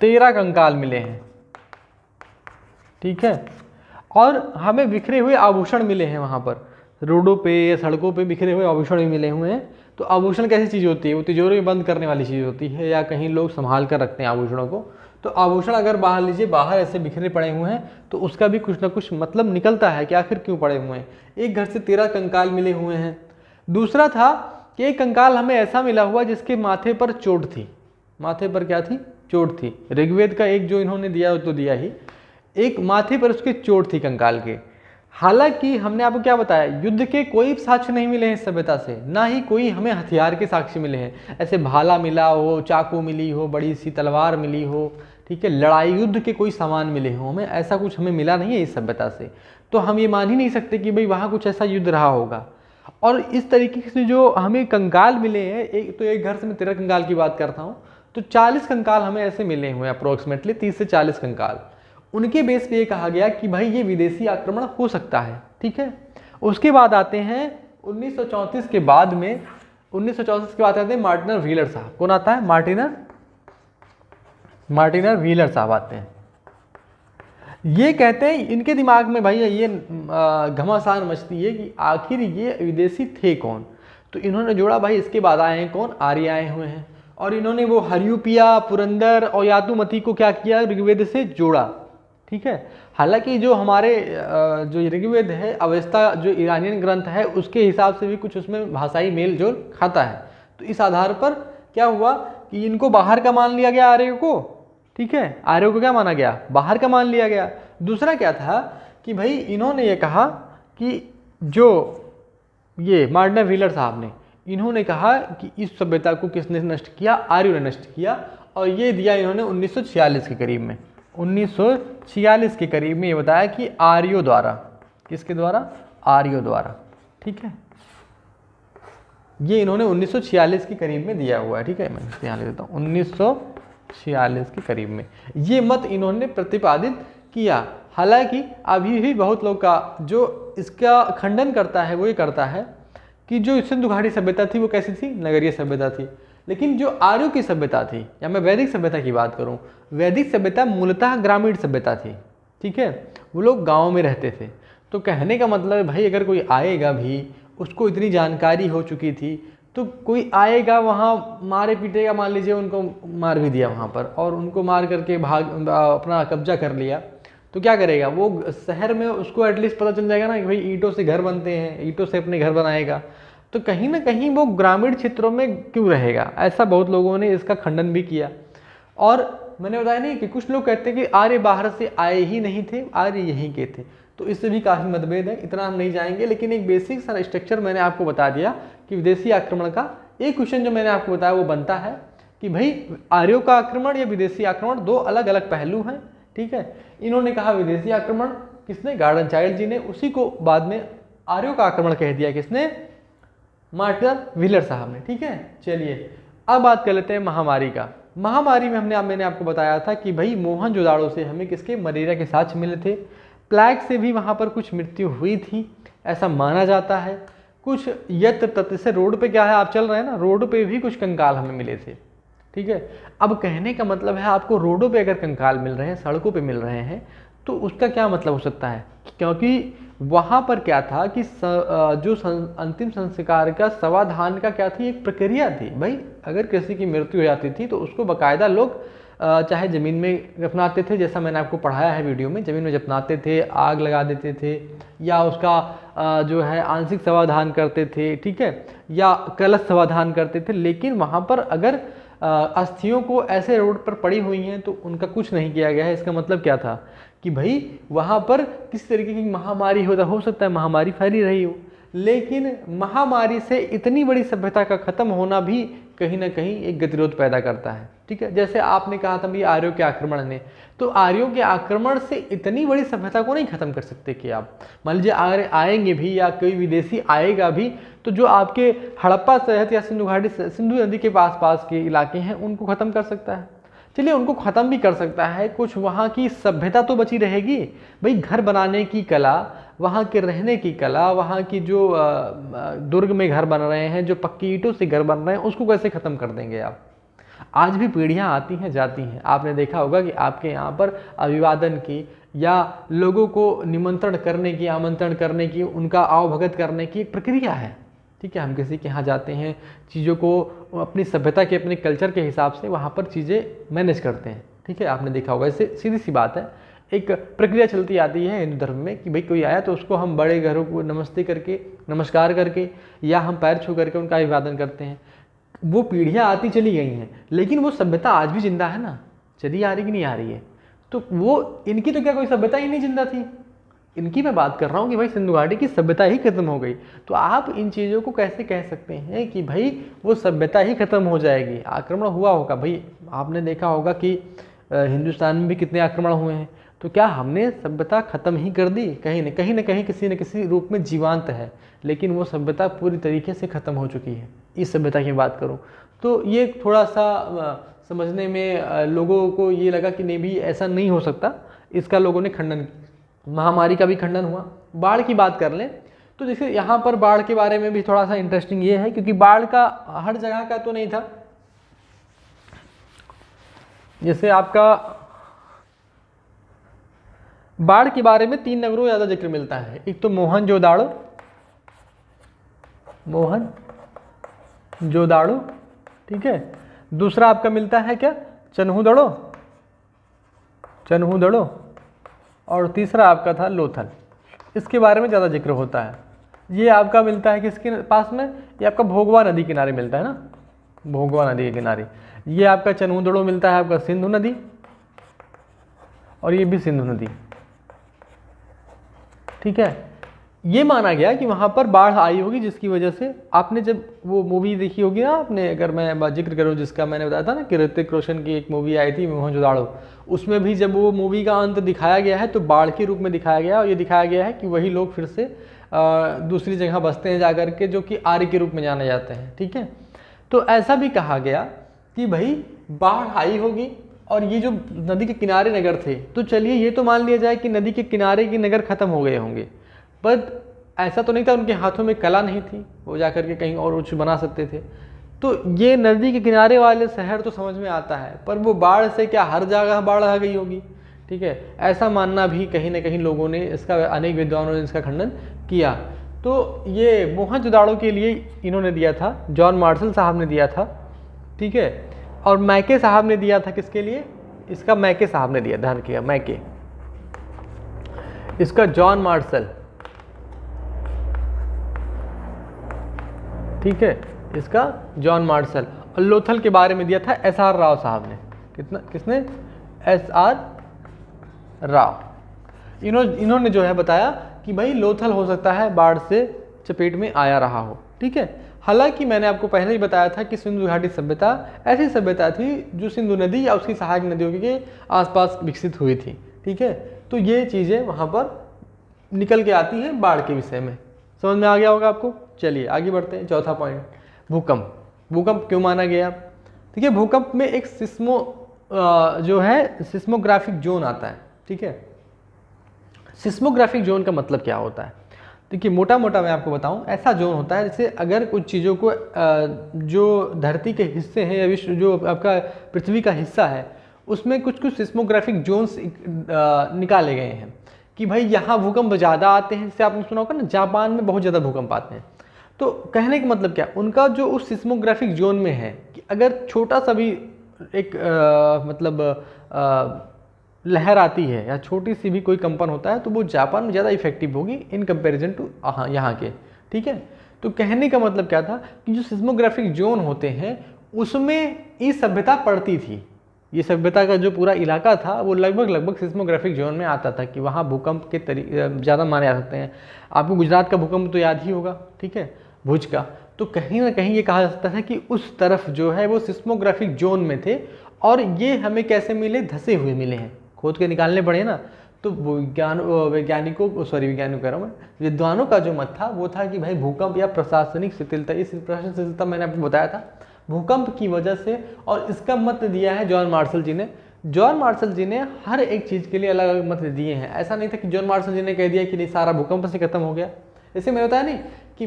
13 कंकाल मिले हैं, ठीक है। और हमें बिखरे हुए आभूषण मिले हैं, वहाँ पर रोडों पे या सड़कों पे बिखरे हुए आभूषण भी मिले हुए हैं। तो आभूषण कैसी चीज़ होती है, वो तिजोरी में बंद करने वाली चीज़ होती है, या कहीं लोग संभाल कर रखते हैं आभूषणों को। तो आभूषण अगर बाहर लीजिए, बाहर ऐसे बिखरे पड़े हुए हैं, तो उसका भी कुछ ना कुछ मतलब निकलता है कि आखिर क्यों पड़े हुए हैं। एक घर से 13 कंकाल मिले हुए हैं। दूसरा था कि एक कंकाल हमें ऐसा मिला हुआ जिसके माथे पर चोट थी, माथे पर क्या थी, चोट थी। ऋग्वेद का एक जो इन्होंने दिया तो दिया ही, एक माथे पर उसके चोट थी कंकाल के। हालांकि हमने आपको क्या बताया, युद्ध के कोई साक्ष्य नहीं मिले हैं इस सभ्यता से, ना ही कोई हमें हथियार के साक्ष्य मिले हैं, ऐसे भाला मिला हो, चाकू मिली हो, बड़ी सी तलवार मिली हो, ठीक है, लड़ाई युद्ध के कोई सामान मिले हो, हमें ऐसा कुछ हमें मिला नहीं है इस सभ्यता से। तो हम ये मान ही नहीं सकते कि भाई वहाँ कुछ ऐसा युद्ध रहा होगा। और इस तरीके से जो हमें कंकाल मिले हैं, एक घर से मैं 13 कंकाल की बात करता हूँ, तो 40 कंकाल हमें ऐसे मिले हुए हैं, अप्रोक्सीमेटली 30 से 40 कंकाल। उनके बेस पे ये कहा गया कि भाई ये विदेशी आक्रमण हो सकता है, ठीक है। उसके बाद आते हैं 1934 के बाद में, 1934 के बाद आते हैं मार्टिनर व्हीलर साहब। कौन आता है, मार्टिनर मार्टिन व्हीलर साहब आते हैं। ये कहते हैं, इनके दिमाग में भाई ये घमासान मचती है कि आखिर ये विदेशी थे कौन। तो इन्होंने जोड़ा भाई इसके बाद आए हैं कौन, आर्य आए हुए हैं। और इन्होंने वो हरियूपिया, पुरंदर और यादुमती को क्या किया, ऋग्वेद से जोड़ा। ठीक है, हालांकि जो हमारे जो ऋग्वेद है, अवेस्ता जो ईरानियन ग्रंथ है, उसके हिसाब से भी कुछ उसमें भाषाई मेल जोल खाता है। तो इस आधार पर क्या हुआ कि इनको बाहर का मान लिया गया आर्यों को। ठीक है, आर्यों को क्या माना गया, बाहर का मान लिया गया। दूसरा क्या था कि भाई इन्होंने ये कहा कि जो ये मार्टिन व्हीलर साहब ने, इन्होंने कहा कि इस सभ्यता को किसने नष्ट किया, आर्यों ने नष्ट किया। और ये दिया इन्होंने 1946 के करीब में, 1946 के करीब में ये बताया कि आर्यों द्वारा, किसके द्वारा, आर्यों द्वारा। ठीक है, ये इन्होंने 1946 के करीब में दिया हुआ है। ठीक है, मैं यहाँ लिख देता हूँ 1946 के करीब में ये मत इन्होंने प्रतिपादित किया। हालांकि अभी भी बहुत लोग का जो इसका खंडन करता है वो ये करता है कि जो सिंधु घाटी सभ्यता थी वो कैसी थी, नगरीय सभ्यता थी। लेकिन जो आर्यों की सभ्यता थी, या मैं वैदिक सभ्यता की बात करूं, वैदिक सभ्यता मूलतः ग्रामीण सभ्यता थी। ठीक है, वो लोग गाँव में रहते थे। तो कहने का मतलब है भाई अगर कोई आएगा भी, उसको इतनी जानकारी हो चुकी थी, तो कोई आएगा वहाँ मारे पीटेगा, मान लीजिए उनको मार भी दिया वहाँ पर और उनको मार करके भाग अपना कब्जा कर लिया, तो क्या करेगा वो शहर में, उसको एटलीस्ट पता चल जाएगा ना कि भाई ईंटों से घर बनते हैं, ईंटों से अपने घर बनाएगा। तो कहीं ना कहीं वो ग्रामीण क्षेत्रों में क्यों रहेगा, ऐसा बहुत लोगों ने इसका खंडन भी किया। और मैंने बताया नहीं कि कुछ लोग कहते हैं कि आर्य बाहर से आए ही नहीं थे, आर्य यहीं के थे। तो इससे भी काफ़ी मतभेद है, इतना हम नहीं जाएंगे। लेकिन एक बेसिक सा स्ट्रक्चर मैंने आपको बता दिया कि विदेशी आक्रमण का एक क्वेश्चन जो मैंने आपको बताया वो बनता है कि भाई आर्यों का आक्रमण या विदेशी आक्रमण दो अलग अलग पहलू हैं। ठीक है, इन्होंने कहा विदेशी आक्रमण, किसने, गार्डन चाइल्ड जी ने। उसी को बाद में आर्यों का आक्रमण कह दिया, किसने, मार्टिन व्हीलर साहब ने। ठीक है, चलिए अब बात कर लेते हैं महामारी का। महामारी में मैंने आपको बताया था कि भाई मोहनजोदाड़ो से हमें किसके, मलेरिया के साक्ष्य मिले थे। प्लेग से भी वहाँ पर कुछ मृत्यु हुई थी ऐसा माना जाता है। कुछ यत्र तत्र से रोड पे क्या है, आप चल रहे हैं ना, रोड पे भी कुछ कंकाल हमें मिले थे। ठीक है, अब कहने का मतलब है आपको रोडों पे अगर कंकाल मिल रहे हैं, सड़कों पे मिल रहे हैं, तो उसका क्या मतलब हो सकता है, क्योंकि वहाँ पर क्या था कि जो अंतिम संस्कार का समाधान का क्या थी, एक प्रक्रिया थी। भाई अगर किसी की मृत्यु हो जाती थी तो उसको बाकायदा लोग चाहे ज़मीन में दफनाते थे, जैसा मैंने आपको पढ़ाया है वीडियो में, ज़मीन में दफनाते थे, आग लगा देते थे, या उसका जो है आंशिक समाधान करते थे। ठीक है, या कलश समाधान करते थे। लेकिन वहाँ पर अगर अस्थियों को ऐसे रोड पर पड़ी हुई हैं तो उनका कुछ नहीं किया गया है। इसका मतलब क्या था कि भाई वहाँ पर किस तरीके की महामारी हो सकता है महामारी फैली रही हो, लेकिन महामारी से इतनी बड़ी सभ्यता का खत्म होना भी कहीं ना कहीं एक गतिरोध पैदा करता है। ठीक है, जैसे आपने कहा था भी आर्यों के आक्रमण ने, तो आर्यों के आक्रमण से इतनी बड़ी सभ्यता को नहीं खत्म कर सकते कि आप मान लीजिए आर्य आएंगे भी या कोई विदेशी आएगा भी, तो जो आपके हड़प्पा शहर या सिंधु घाटी, सिंधु नदी के पास के इलाके हैं उनको खत्म कर सकता है। चलिए उनको ख़त्म भी कर सकता है, कुछ वहाँ की सभ्यता तो बची रहेगी। भाई घर बनाने की कला, वहाँ के रहने की कला, वहाँ की जो दुर्ग में घर बन रहे हैं, जो पक्की ईंटों से घर बन रहे हैं, उसको कैसे ख़त्म कर देंगे आप। आज भी पीढ़ियाँ आती हैं जाती हैं। आपने देखा होगा कि आपके यहाँ पर अभिवादन की या लोगों को निमंत्रण करने की, आमंत्रण करने की, उनका आवभगत करने की एक प्रक्रिया है। ठीक है, हम किसी के यहाँ जाते हैं, चीज़ों को अपनी सभ्यता के, अपने कल्चर के हिसाब से वहाँ पर चीज़ें मैनेज करते हैं। ठीक है, आपने देखा होगा, इससे सीधी सी बात है, एक प्रक्रिया चलती आती है हिंदू धर्म में कि भाई कोई आया तो उसको हम बड़े घरों को नमस्ते करके, नमस्कार करके, या हम पैर छू करके उनका अभिवादन करते हैं। वो पीढ़ियाँ आती चली गई हैं, लेकिन वो सभ्यता आज भी जिंदा है ना, चली आ रही कि नहीं आ रही है। तो वो इनकी तो क्या कोई सभ्यता ही नहीं जिंदा थी, इनकी मैं बात कर रहा हूँ कि भाई सिंधु घाटी की सभ्यता ही खत्म हो गई। तो आप इन चीज़ों को कैसे कह सकते हैं कि भाई वो सभ्यता ही खत्म हो जाएगी। आक्रमण हुआ होगा, भाई आपने देखा होगा कि हिंदुस्तान में भी कितने आक्रमण हुए हैं, तो क्या हमने सभ्यता खत्म ही कर दी? कहीं न कहीं किसी न किसी रूप में जीवांत है, लेकिन वो सभ्यता पूरी तरीके से ख़त्म हो चुकी है। इस सभ्यता की बात करूँ तो ये थोड़ा सा समझने में लोगों को ये लगा कि नहीं भी ऐसा नहीं हो सकता, इसका लोगों ने खंडन। महामारी का भी खंडन हुआ। बाढ़ की बात कर लें तो जैसे यहाँ पर बाढ़ के बारे में भी थोड़ा सा इंटरेस्टिंग ये है, क्योंकि बाढ़ का हर जगह का तो नहीं था, जैसे आपका बाढ़ के बारे में 3 नगरों ज़्यादा जिक्र मिलता है। एक तो मोहनजोदाड़ो, मोहनजोदाड़ो, ठीक है। दूसरा आपका मिलता है क्या, चन्हुदड़ो, चन्हुदड़ो, और तीसरा आपका था लोथल। इसके बारे में ज़्यादा जिक्र होता है। ये आपका मिलता है किसके पास में, ये आपका भोगवा नदी किनारे मिलता है ना, भोगवा नदी के किनारे। ये आपका चन्हुदड़ो मिलता है आपका सिंधु नदी, और ये भी सिंधु नदी, ठीक है। ये माना गया कि वहाँ पर बाढ़ आई होगी, जिसकी वजह से आपने जब वो मूवी देखी होगी ना आपने, अगर मैं जिक्र करूँ जिसका मैंने बताया था ना कि ऋतिक रोशन की एक मूवी आई थी मोहनजोदाड़ो, उसमें भी जब वो मूवी का अंत दिखाया गया है तो बाढ़ के रूप में दिखाया गया है। और ये दिखाया गया है कि वही लोग फिर से दूसरी जगह बसते हैं जाकर के, जो कि आर्य के रूप में जाने जाते हैं, ठीक है। तो ऐसा भी कहा गया कि भाई बाढ़ आई होगी, और ये जो नदी के किनारे नगर थे, तो चलिए ये तो मान लिया जाए कि नदी के किनारे के नगर खत्म हो गए होंगे, पर ऐसा तो नहीं था, उनके हाथों में कला नहीं थी, वो जाकर के कहीं और कुछ बना सकते थे। तो ये नदी के किनारे वाले शहर तो समझ में आता है, पर वो बाढ़ से क्या हर जगह बाढ़ आ गई होगी, ठीक है। ऐसा मानना भी कहीं ना कहीं लोगों ने इसका, अनेक विद्वानों ने इसका खंडन किया। तो ये मोहनजोदाड़ो के लिए इन्होंने दिया था, जॉन मार्शल साहब ने दिया था, ठीक है। और मैके साहब ने दिया था किसके लिए, इसका मैके साहब ने दिया, ध्यान किया, मैके, इसका जॉन मार्शल, ठीक है, इसका जॉन मार्शल। और लोथल के बारे में दिया था SR राव साहब ने, किसने, SR राव। इन्होंने जो है बताया कि भाई लोथल हो सकता है बाढ़ से चपेट में आया रहा हो, ठीक है। हालांकि मैंने आपको पहले ही बताया था कि सिंधु घाटी सभ्यता ऐसी सभ्यता थी जो सिंधु नदी या उसकी सहायक नदियों के आसपास विकसित हुई थी, ठीक है। तो ये चीज़ें वहाँ पर निकल के आती हैं बाढ़ के विषय में, समझ में आ गया होगा आपको। चलिए आगे बढ़ते हैं, चौथा पॉइंट, भूकंप। भूकंप क्यों माना गया, ठीक है। भूकंप में एक जो है सिस्मोग्राफिक जोन आता है, ठीक है। सिस्मोग्राफिक जोन का मतलब क्या होता है, देखिए मोटा मोटा मैं आपको बताऊं, ऐसा जोन होता है जैसे अगर कुछ चीज़ों को जो धरती के हिस्से हैं या विश्व जो आपका पृथ्वी का हिस्सा है, उसमें कुछ कुछ सिस्मोग्राफिक जोन्स निकाले गए हैं कि भाई यहाँ भूकंप ज़्यादा आते हैं। जैसे आपने सुना होगा ना, जापान में बहुत ज़्यादा भूकंप आते हैं। तो कहने का मतलब क्या, उनका जो उस सिस्मोग्राफिक जोन में है कि अगर छोटा सा भी एक लहर आती है या छोटी सी भी कोई कंपन होता है, तो वो जापान में ज़्यादा इफेक्टिव होगी इन कंपैरिजन टू यहाँ के, ठीक है। तो कहने का मतलब क्या था कि जो सिस्मोग्राफिक जोन होते हैं उसमें ये सभ्यता पड़ती थी। ये सभ्यता का जो पूरा इलाका था वो लगभग सिस्मोग्राफिक जोन में आता था कि वहाँ भूकंप के ज़्यादा माने जा सकते हैं। आपको गुजरात का भूकंप तो याद ही होगा, ठीक है, भुज का। तो कहीं ना कहीं ये कहा जा सकता था कि उस तरफ जो है वो सिस्मोग्राफिक जोन में थे, और ये हमें कैसे मिले, धसे हुए मिले हैं, खोद के निकालने पड़े ना। तो विद्वानों का जो मत था वो था कि भाई भूकंप या प्रशासनिक शिथिलता, इस प्रशासनिक शिथिलता मैंने आपको बताया था भूकंप की वजह से, और इसका मत दिया है जॉन मार्शल जी ने। जॉन मार्शल जी ने हर एक चीज़ के लिए अलग अलग मत दिए हैं। ऐसा नहीं था कि जॉन मार्शल जी ने कह दिया कि नहीं सारा भूकंप से खत्म हो गया। जैसे मैंने बताया नहीं कि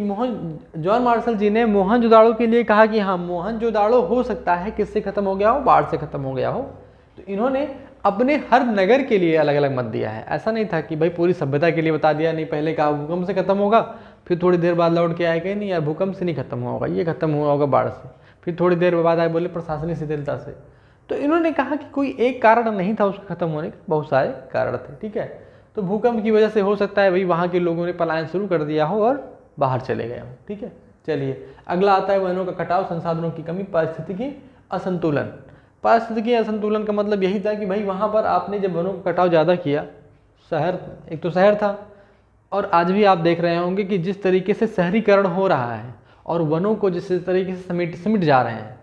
जॉन मार्शल जी ने मोहनजोदाड़ो के लिए कहा कि हाँ मोहनजोदाड़ो हो सकता है किससे खत्म हो गया हो, बाढ़ से खत्म हो गया हो। तो इन्होंने अपने हर नगर के लिए अलग अलग मत दिया है। ऐसा नहीं था कि भाई पूरी सभ्यता के लिए बता दिया, नहीं पहले कहा भूकंप से खत्म होगा, फिर थोड़ी देर बाद लौट के आए कि नहीं यार भूकंप से नहीं खत्म हुआ होगा, ये खत्म हुआ होगा बाढ़ से, फिर थोड़ी देर बाद आए बोले प्रशासनिक शिथिलता से। तो इन्होंने कहा कि कोई एक कारण नहीं था उसका खत्म होने का, बहुत सारे कारण थे, ठीक है। तो भूकंप की वजह से हो सकता है भाई वहाँ के लोगों ने पलायन शुरू कर दिया हो और बाहर चले गए हो, ठीक है। चलिए अगला आता है वनों का कटाव, संसाधनों की कमी, पारिस्थितिकी असंतुलन। पारिस्थितिकी असंतुलन का मतलब यही था कि भाई वहाँ पर आपने जब वनों का कटाव ज़्यादा किया, शहर एक तो शहर था, और आज भी आप देख रहे होंगे कि जिस तरीके से शहरीकरण हो रहा है और वनों को जिस तरीके से सिमट जा रहे हैं,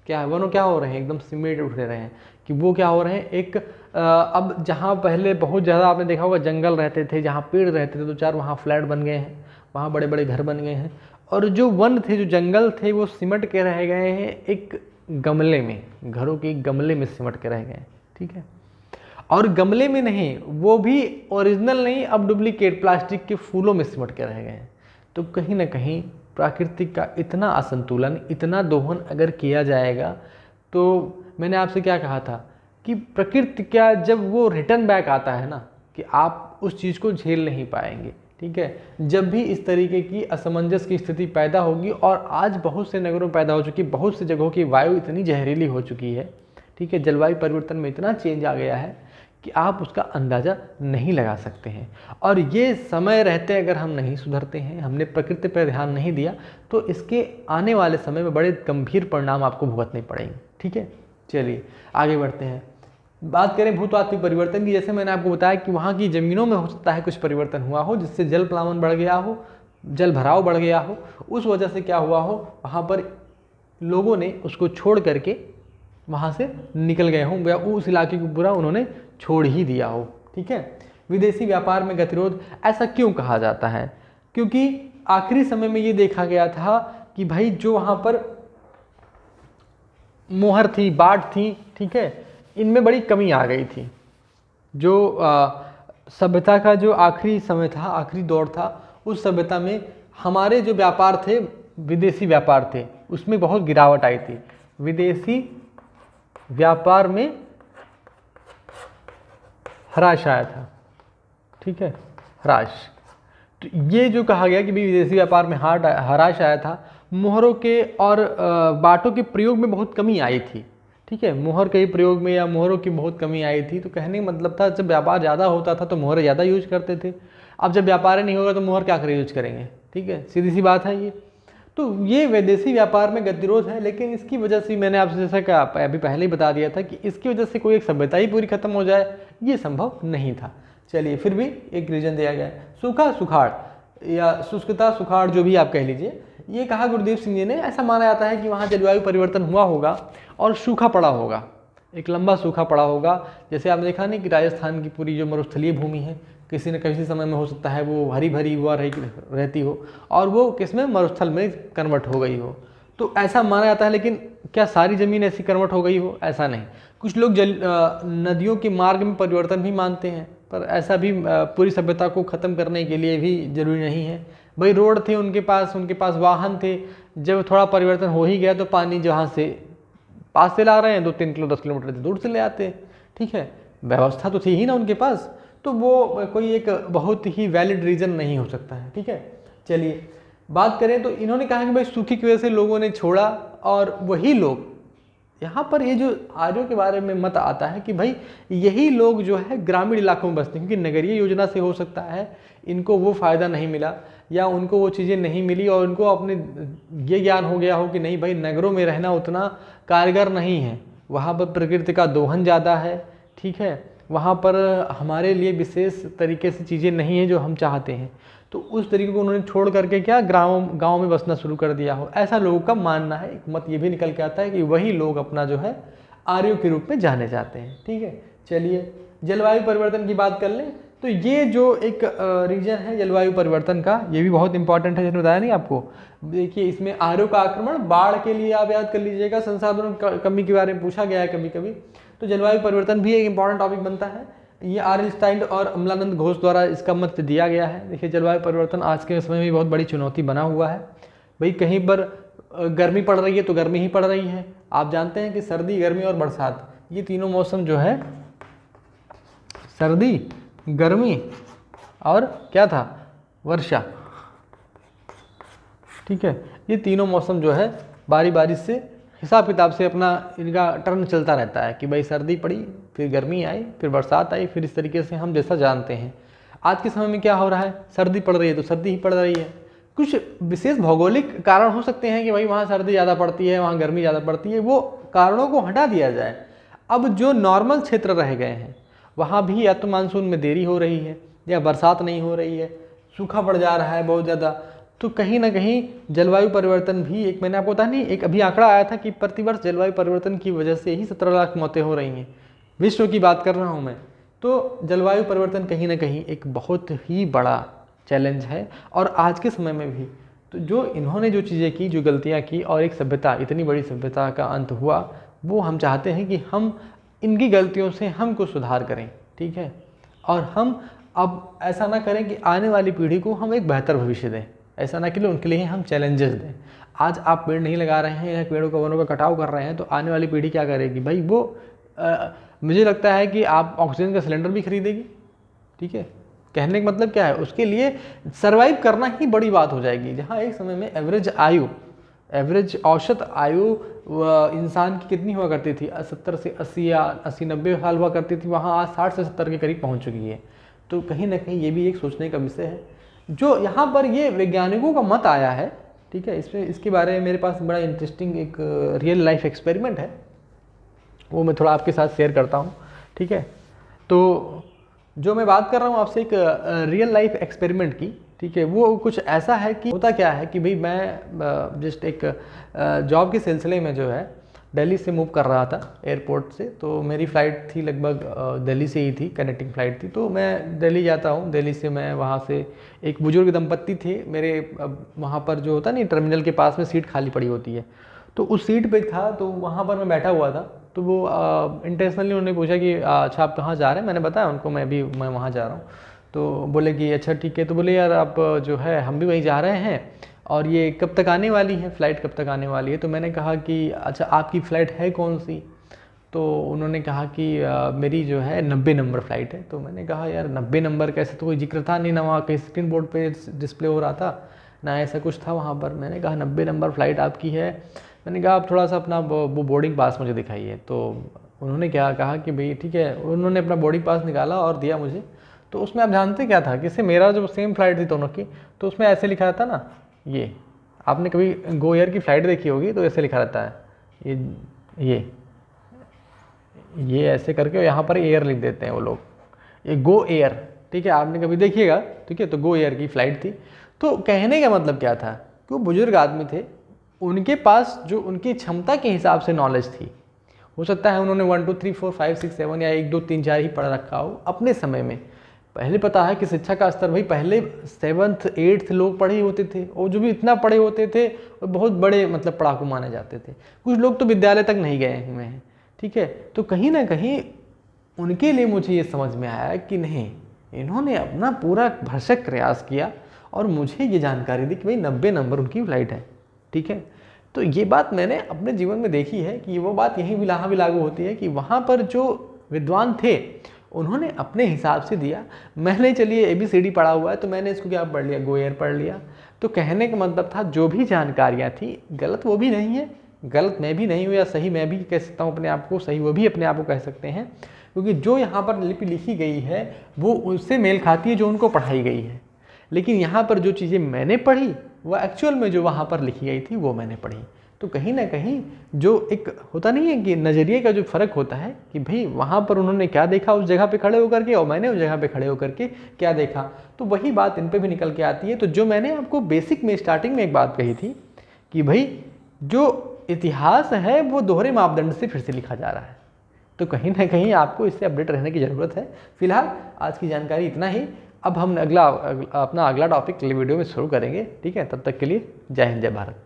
क्या है वनों क्या हो रहे हैं एकदम सिमट उठ रहे हैं कि वो क्या हो रहे हैं एक अब जहाँ पहले बहुत ज़्यादा आपने देखा होगा जंगल रहते थे, जहाँ पेड़ रहते थे, 2-4 वहाँ फ्लैट बन गए हैं, वहाँ बड़े बड़े घर बन गए हैं, और जो वन थे जो जंगल थे वो सिमट के रह गए हैं एक गमले में, घरों के गमले में सिमट के रह गए, ठीक है। और गमले में नहीं, वो भी ओरिजिनल नहीं, अब डुप्लीकेट प्लास्टिक के फूलों में सिमट के रह गए हैं। तो कहीं ना कहीं प्राकृतिक का इतना असंतुलन, इतना दोहन अगर किया जाएगा, तो मैंने आपसे क्या कहा था कि प्रकृति क्या जब वो रिटर्न बैक आता है ना, कि आप उस चीज़ को झेल नहीं पाएंगे। ठीक है, जब भी इस तरीके की असमंजस की स्थिति पैदा होगी, और आज बहुत से नगरों में पैदा हो चुकी, बहुत से जगहों की वायु इतनी जहरीली हो चुकी है, ठीक है, जलवायु परिवर्तन में इतना चेंज आ गया है कि आप उसका अंदाज़ा नहीं लगा सकते हैं। और ये समय रहते अगर हम नहीं सुधरते हैं, हमने प्रकृति पर ध्यान नहीं दिया, तो इसके आने वाले समय में बड़े गंभीर परिणाम आपको भुगतने पड़ेंगे। ठीक है, चलिए आगे बढ़ते हैं। बात करें भूतात्विक परिवर्तन की, जैसे मैंने आपको बताया कि वहाँ की ज़मीनों में हो सकता है कुछ परिवर्तन हुआ हो, जिससे जल प्लावन बढ़ गया हो, जल भराव बढ़ गया हो, उस वजह से क्या हुआ हो, वहाँ पर लोगों ने उसको छोड़ करके वहाँ से निकल गए हों, या उस इलाके को पूरा उन्होंने छोड़ ही दिया हो। ठीक है, विदेशी व्यापार में गतिरोध, ऐसा क्यों कहा जाता है? क्योंकि आखिरी समय में ये देखा गया था कि भाई जो वहाँ पर मोहर थी, बाट थी, ठीक है, इनमें बड़ी कमी आ गई थी। जो सभ्यता का जो आखिरी समय था, आखिरी दौर था, उस सभ्यता में हमारे जो व्यापार थे, विदेशी व्यापार थे, उसमें बहुत गिरावट आई थी। विदेशी व्यापार में ह्रास आया था। ठीक है, ह्रास, तो ये जो कहा गया कि भी विदेशी व्यापार में ह्रास आया था, मोहरों के और बाटों के प्रयोग में बहुत कमी आई थी। ठीक है, मोहर के प्रयोग में या मोहरों की बहुत कमी आई थी। तो कहने का मतलब था जब व्यापार ज़्यादा होता था तो मोहर ज़्यादा यूज करते थे, अब जब व्यापार नहीं होगा तो मोहर क्या करें, यूज करेंगे। ठीक है, सीधी सी बात है ये। तो ये विदेशी व्यापार में गतिरोध है, लेकिन इसकी वजह से मैंने आपसे जैसा कि अभी पहले ही बता दिया था कि इसकी वजह से कोई एक सभ्यता ही पूरी खत्म हो जाए, ये संभव नहीं था। चलिए, फिर भी एक रीजन दिया गया है, सूखा सुखाड़ या शुष्कता सुखाड़, जो भी आप कह लीजिए। ये कहा गुरुदेव सिंह जी ने, ऐसा माना जाता है कि वहाँ जलवायु परिवर्तन हुआ होगा और सूखा पड़ा होगा, एक लंबा सूखा पड़ा होगा। जैसे आपने देखा नहीं कि राजस्थान की पूरी जो मरुस्थलीय भूमि है, किसी न किसी समय में हो सकता है वो हरी भरी हुआ रहती हो, और वो किसमें, मरुस्थल में कन्वर्ट हो गई हो। तो ऐसा माना जाता है, लेकिन क्या सारी ज़मीन ऐसी कन्वर्ट हो गई हो, ऐसा नहीं। कुछ लोग नदियों के मार्ग में परिवर्तन भी मानते हैं, पर ऐसा भी पूरी सभ्यता को ख़त्म करने के लिए भी जरूरी नहीं है। भाई रोड थे उनके पास वाहन थे, जब थोड़ा परिवर्तन हो ही गया तो पानी जहाँ से पास से ला रहे हैं 2-3 किलो 10 किलोमीटर दूर से ले आते हैं। ठीक है, व्यवस्था तो थी ही ना उनके पास, तो वो कोई एक बहुत ही वैलिड रीज़न नहीं हो सकता है। ठीक है, चलिए बात करें तो इन्होंने कहा कि भाई सूखी की वजह से लोगों ने छोड़ा, और वही लोग, यहाँ पर ये जो आर्यों के बारे में मत आता है कि भाई यही लोग जो है ग्रामीण इलाकों में बसते हैं, क्योंकि नगरीय योजना से हो सकता है इनको वो फ़ायदा नहीं मिला, या उनको वो चीज़ें नहीं मिली, और उनको अपने ये ज्ञान हो गया हो कि नहीं भाई नगरों में रहना उतना कारगर नहीं है, वहाँ पर प्रकृति का दोहन ज़्यादा है। ठीक है, वहाँ पर हमारे लिए विशेष तरीके से चीज़ें नहीं हैं जो हम चाहते हैं, तो उस तरीके को उन्होंने छोड़ करके क्या गाँव में बसना शुरू कर दिया हो, ऐसा लोगों का मानना है। एक मत ये भी निकल के आता है कि वही लोग अपना जो है आर्यों के रूप में जाने जाते हैं। ठीक है, चलिए जलवायु परिवर्तन की बात कर लें, तो ये जो एक रीजन है जलवायु परिवर्तन का, ये भी बहुत इंपॉर्टेंट है, जैसे बताया नहीं आपको। देखिए इसमें आर्यों का आक्रमण, बाढ़ के लिए आप याद कर लीजिएगा, संसाधनों कमी के बारे में पूछा गया है कभी कभी, तो जलवायु परिवर्तन भी एक इंपॉर्टेंट टॉपिक बनता है। ये आर.एल. स्टाइन और अमलानंद घोष द्वारा इसका मत दिया गया है। देखिए जलवायु परिवर्तन आज के समय में बहुत बड़ी चुनौती बना हुआ है। भाई कहीं पर गर्मी पड़ रही है तो गर्मी ही पड़ रही है। आप जानते हैं कि सर्दी, गर्मी और बरसात, ये तीनों मौसम जो है, सर्दी, गर्मी और क्या था, वर्षा। ठीक है, ये तीनों मौसम जो है बारी बारी से हिसाब किताब से अपना इनका टर्न चलता रहता है कि भाई सर्दी पड़ी, फिर गर्मी आई, फिर बरसात आई, फिर इस तरीके से हम जैसा जानते हैं। आज के समय में क्या हो रहा है, सर्दी पड़ रही है तो सर्दी ही पड़ रही है। कुछ विशेष भौगोलिक कारण हो सकते हैं कि भाई वहाँ सर्दी ज़्यादा पड़ती है, वहाँ गर्मी ज़्यादा पड़ती है, वो कारणों को हटा दिया जाए। अब जो नॉर्मल क्षेत्र रह गए हैं वहाँ भी या तो मानसून में देरी हो रही है, या बरसात नहीं हो रही है, सूखा पड़ जा रहा है बहुत ज़्यादा, तो कहीं ना कहीं जलवायु परिवर्तन भी एक, मैंने आपको बताया नहीं, एक अभी आंकड़ा आया था कि प्रतिवर्ष जलवायु परिवर्तन की वजह से ही 17 लाख मौतें हो रही हैं, विश्व की बात कर रहा हूँ मैं। तो जलवायु परिवर्तन कहीं ना कहीं एक बहुत ही बड़ा चैलेंज है, और आज के समय में भी तो जो इन्होंने जो चीज़ें की, जो गलतियाँ की, और एक सभ्यता, इतनी बड़ी सभ्यता का अंत हुआ, वो हम चाहते हैं कि हम इनकी गलतियों से हम कुछ सुधार करें। ठीक है, और हम अब ऐसा ना करें कि आने वाली पीढ़ी को हम एक बेहतर भविष्य दें, ऐसा ना कि उनके लिए हम चैलेंजेस दें। आज आप पेड़ नहीं लगा रहे हैं या पेड़ों का वनों का कटाव कर रहे हैं, तो आने वाली पीढ़ी क्या करेगी भाई, वो मुझे लगता है कि आप ऑक्सीजन का सिलेंडर भी खरीदेगी, ठीक है। कहने का मतलब क्या है, उसके लिए सरवाइव करना ही बड़ी बात हो जाएगी। जहाँ एक समय में एवरेज औसत आयु इंसान की कितनी हुआ करती थी, 70 से 80 या 80-90 साल हुआ करती थी, वहाँ आज 60 से 70 के करीब पहुँच चुकी है। तो कहीं ना कहीं ये भी एक सोचने का विषय है, जो यहाँ पर ये वैज्ञानिकों का मत आया है, ठीक है। इसके बारे में मेरे पास बड़ा इंटरेस्टिंग एक रियल लाइफ एक्सपेरिमेंट है, वो मैं थोड़ा आपके साथ शेयर करता हूँ, ठीक है। तो जो मैं बात कर रहा हूँ आपसे, एक रियल लाइफ एक्सपेरिमेंट की, ठीक है। वो कुछ ऐसा है कि होता क्या है कि भाई मैं जस्ट एक जॉब के सिलसिले में जो है दिल्ली से मूव कर रहा था एयरपोर्ट से। तो मेरी फ़्लाइट थी लगभग दिल्ली से ही थी, कनेक्टिंग फ़्लाइट थी। तो मैं दिल्ली जाता हूँ, दिल्ली से मैं वहाँ से, एक बुजुर्ग दंपत्ति थे मेरे, वहाँ पर जो होता नहीं टर्मिनल के पास में सीट खाली पड़ी होती है, तो उस सीट पे था, तो वहाँ पर मैं बैठा हुआ था। तो वो इंटेंशनली उन्होंने पूछा कि अच्छा आप कहाँ जा रहे हैं। मैंने बताया उनको मैं वहाँ जा रहा हूँ। तो बोले कि अच्छा ठीक है। तो बोले यार आप जो है हम भी वहीं जा रहे हैं, और ये कब तक आने वाली है, फ़्लाइट कब तक आने वाली है। तो मैंने कहा कि अच्छा आपकी फ़्लाइट है कौन सी। तो उन्होंने कहा कि मेरी जो है 90 नंबर फ़्लाइट है। तो मैंने कहा यार 90 नंबर कैसे, तो कोई जिक्र था नहीं ना, वहाँ कहीं स्क्रीन बोर्ड पे डिस्प्ले हो रहा था ना, ऐसा कुछ था वहाँ पर। मैंने कहा 90 नंबर फ़्लाइट आपकी है। मैंने कहा आप थोड़ा सा अपना वो बोर्डिंग पास मुझे दिखाइए। तो उन्होंने क्या कहा कि भाई ठीक है, उन्होंने अपना बोर्डिंग पास निकाला और दिया मुझे। तो उसमें आप जानते क्या था कि इससे मेरा जो सेम फ़्लाइट थी दोनों की, तो उसमें ऐसे लिखा था ना, ये आपने कभी गो एयर की फ़्लाइट देखी होगी तो ऐसे लिखा रहता है, ये ऐसे करके यहाँ पर एयर लिख देते हैं वो लोग, ये गो एयर, ठीक है। आपने कभी देखिएगा, ठीक है। तो गो एयर की फ़्लाइट थी। तो कहने का मतलब क्या था कि वो बुजुर्ग आदमी थे, उनके पास जो उनकी क्षमता के हिसाब से नॉलेज थी, हो सकता है उन्होंने 1 2 3 4 5 6 7 या 1 2 3 4 ही पढ़ रखा हो अपने समय में। पहले पता है कि शिक्षा का स्तर, भाई पहले 7th 8th लोग पढ़े होते थे, और जो भी इतना पढ़े होते थे वो बहुत बड़े मतलब पढ़ाकू माने जाते थे। कुछ लोग तो विद्यालय तक नहीं गए हुए हैं, ठीक है। तो कहीं ना कहीं उनके लिए मुझे ये समझ में आया कि नहीं, इन्होंने अपना पूरा भरसक प्रयास किया और मुझे ये जानकारी दी कि भाई 90 नंबर उनकी फ़्लाइट है, ठीक है। तो ये बात मैंने अपने जीवन में देखी है कि वो बात यहीं भी यहाँ भी लागू होती है कि वहाँ पर जो विद्वान थे उन्होंने अपने हिसाब से दिया। मैंने चलिए ABCD पढ़ा हुआ है, तो मैंने इसको क्या पढ़ लिया, गो एयर पढ़ लिया। तो कहने का मतलब था जो भी जानकारियाँ थी, गलत वो भी नहीं है, गलत मैं भी नहीं हूँ, या सही मैं भी कह सकता हूँ अपने आप को, सही वो भी अपने आप को कह सकते हैं, क्योंकि जो यहाँ पर लिपि लिखी गई है वो उससे मेल खाती है जो उनको पढ़ाई गई है। लेकिन यहाँ पर जो चीज़ें मैंने पढ़ी वो एक्चुअल में जो वहाँ पर लिखी गई थी वो मैंने पढ़ी। तो कहीं ना कहीं जो एक होता नहीं है कि नज़रिए का जो फ़र्क होता है कि भाई वहाँ पर उन्होंने क्या देखा उस जगह पे खड़े होकर के, और मैंने उस जगह पे खड़े होकर के क्या देखा, तो वही बात इन पे भी निकल के आती है। तो जो मैंने आपको बेसिक में स्टार्टिंग में एक बात कही थी कि भाई जो इतिहास है वो दोहरे मापदंड से फिर से लिखा जा रहा है, तो कहीं ना कहीं आपको इससे अपडेट रहने की ज़रूरत है। फिलहाल आज की जानकारी इतना ही। अब हम अपना अगला टॉपिक अगले वीडियो में शुरू करेंगे, ठीक है। तब तक के लिए जय हिंद, जय भारत।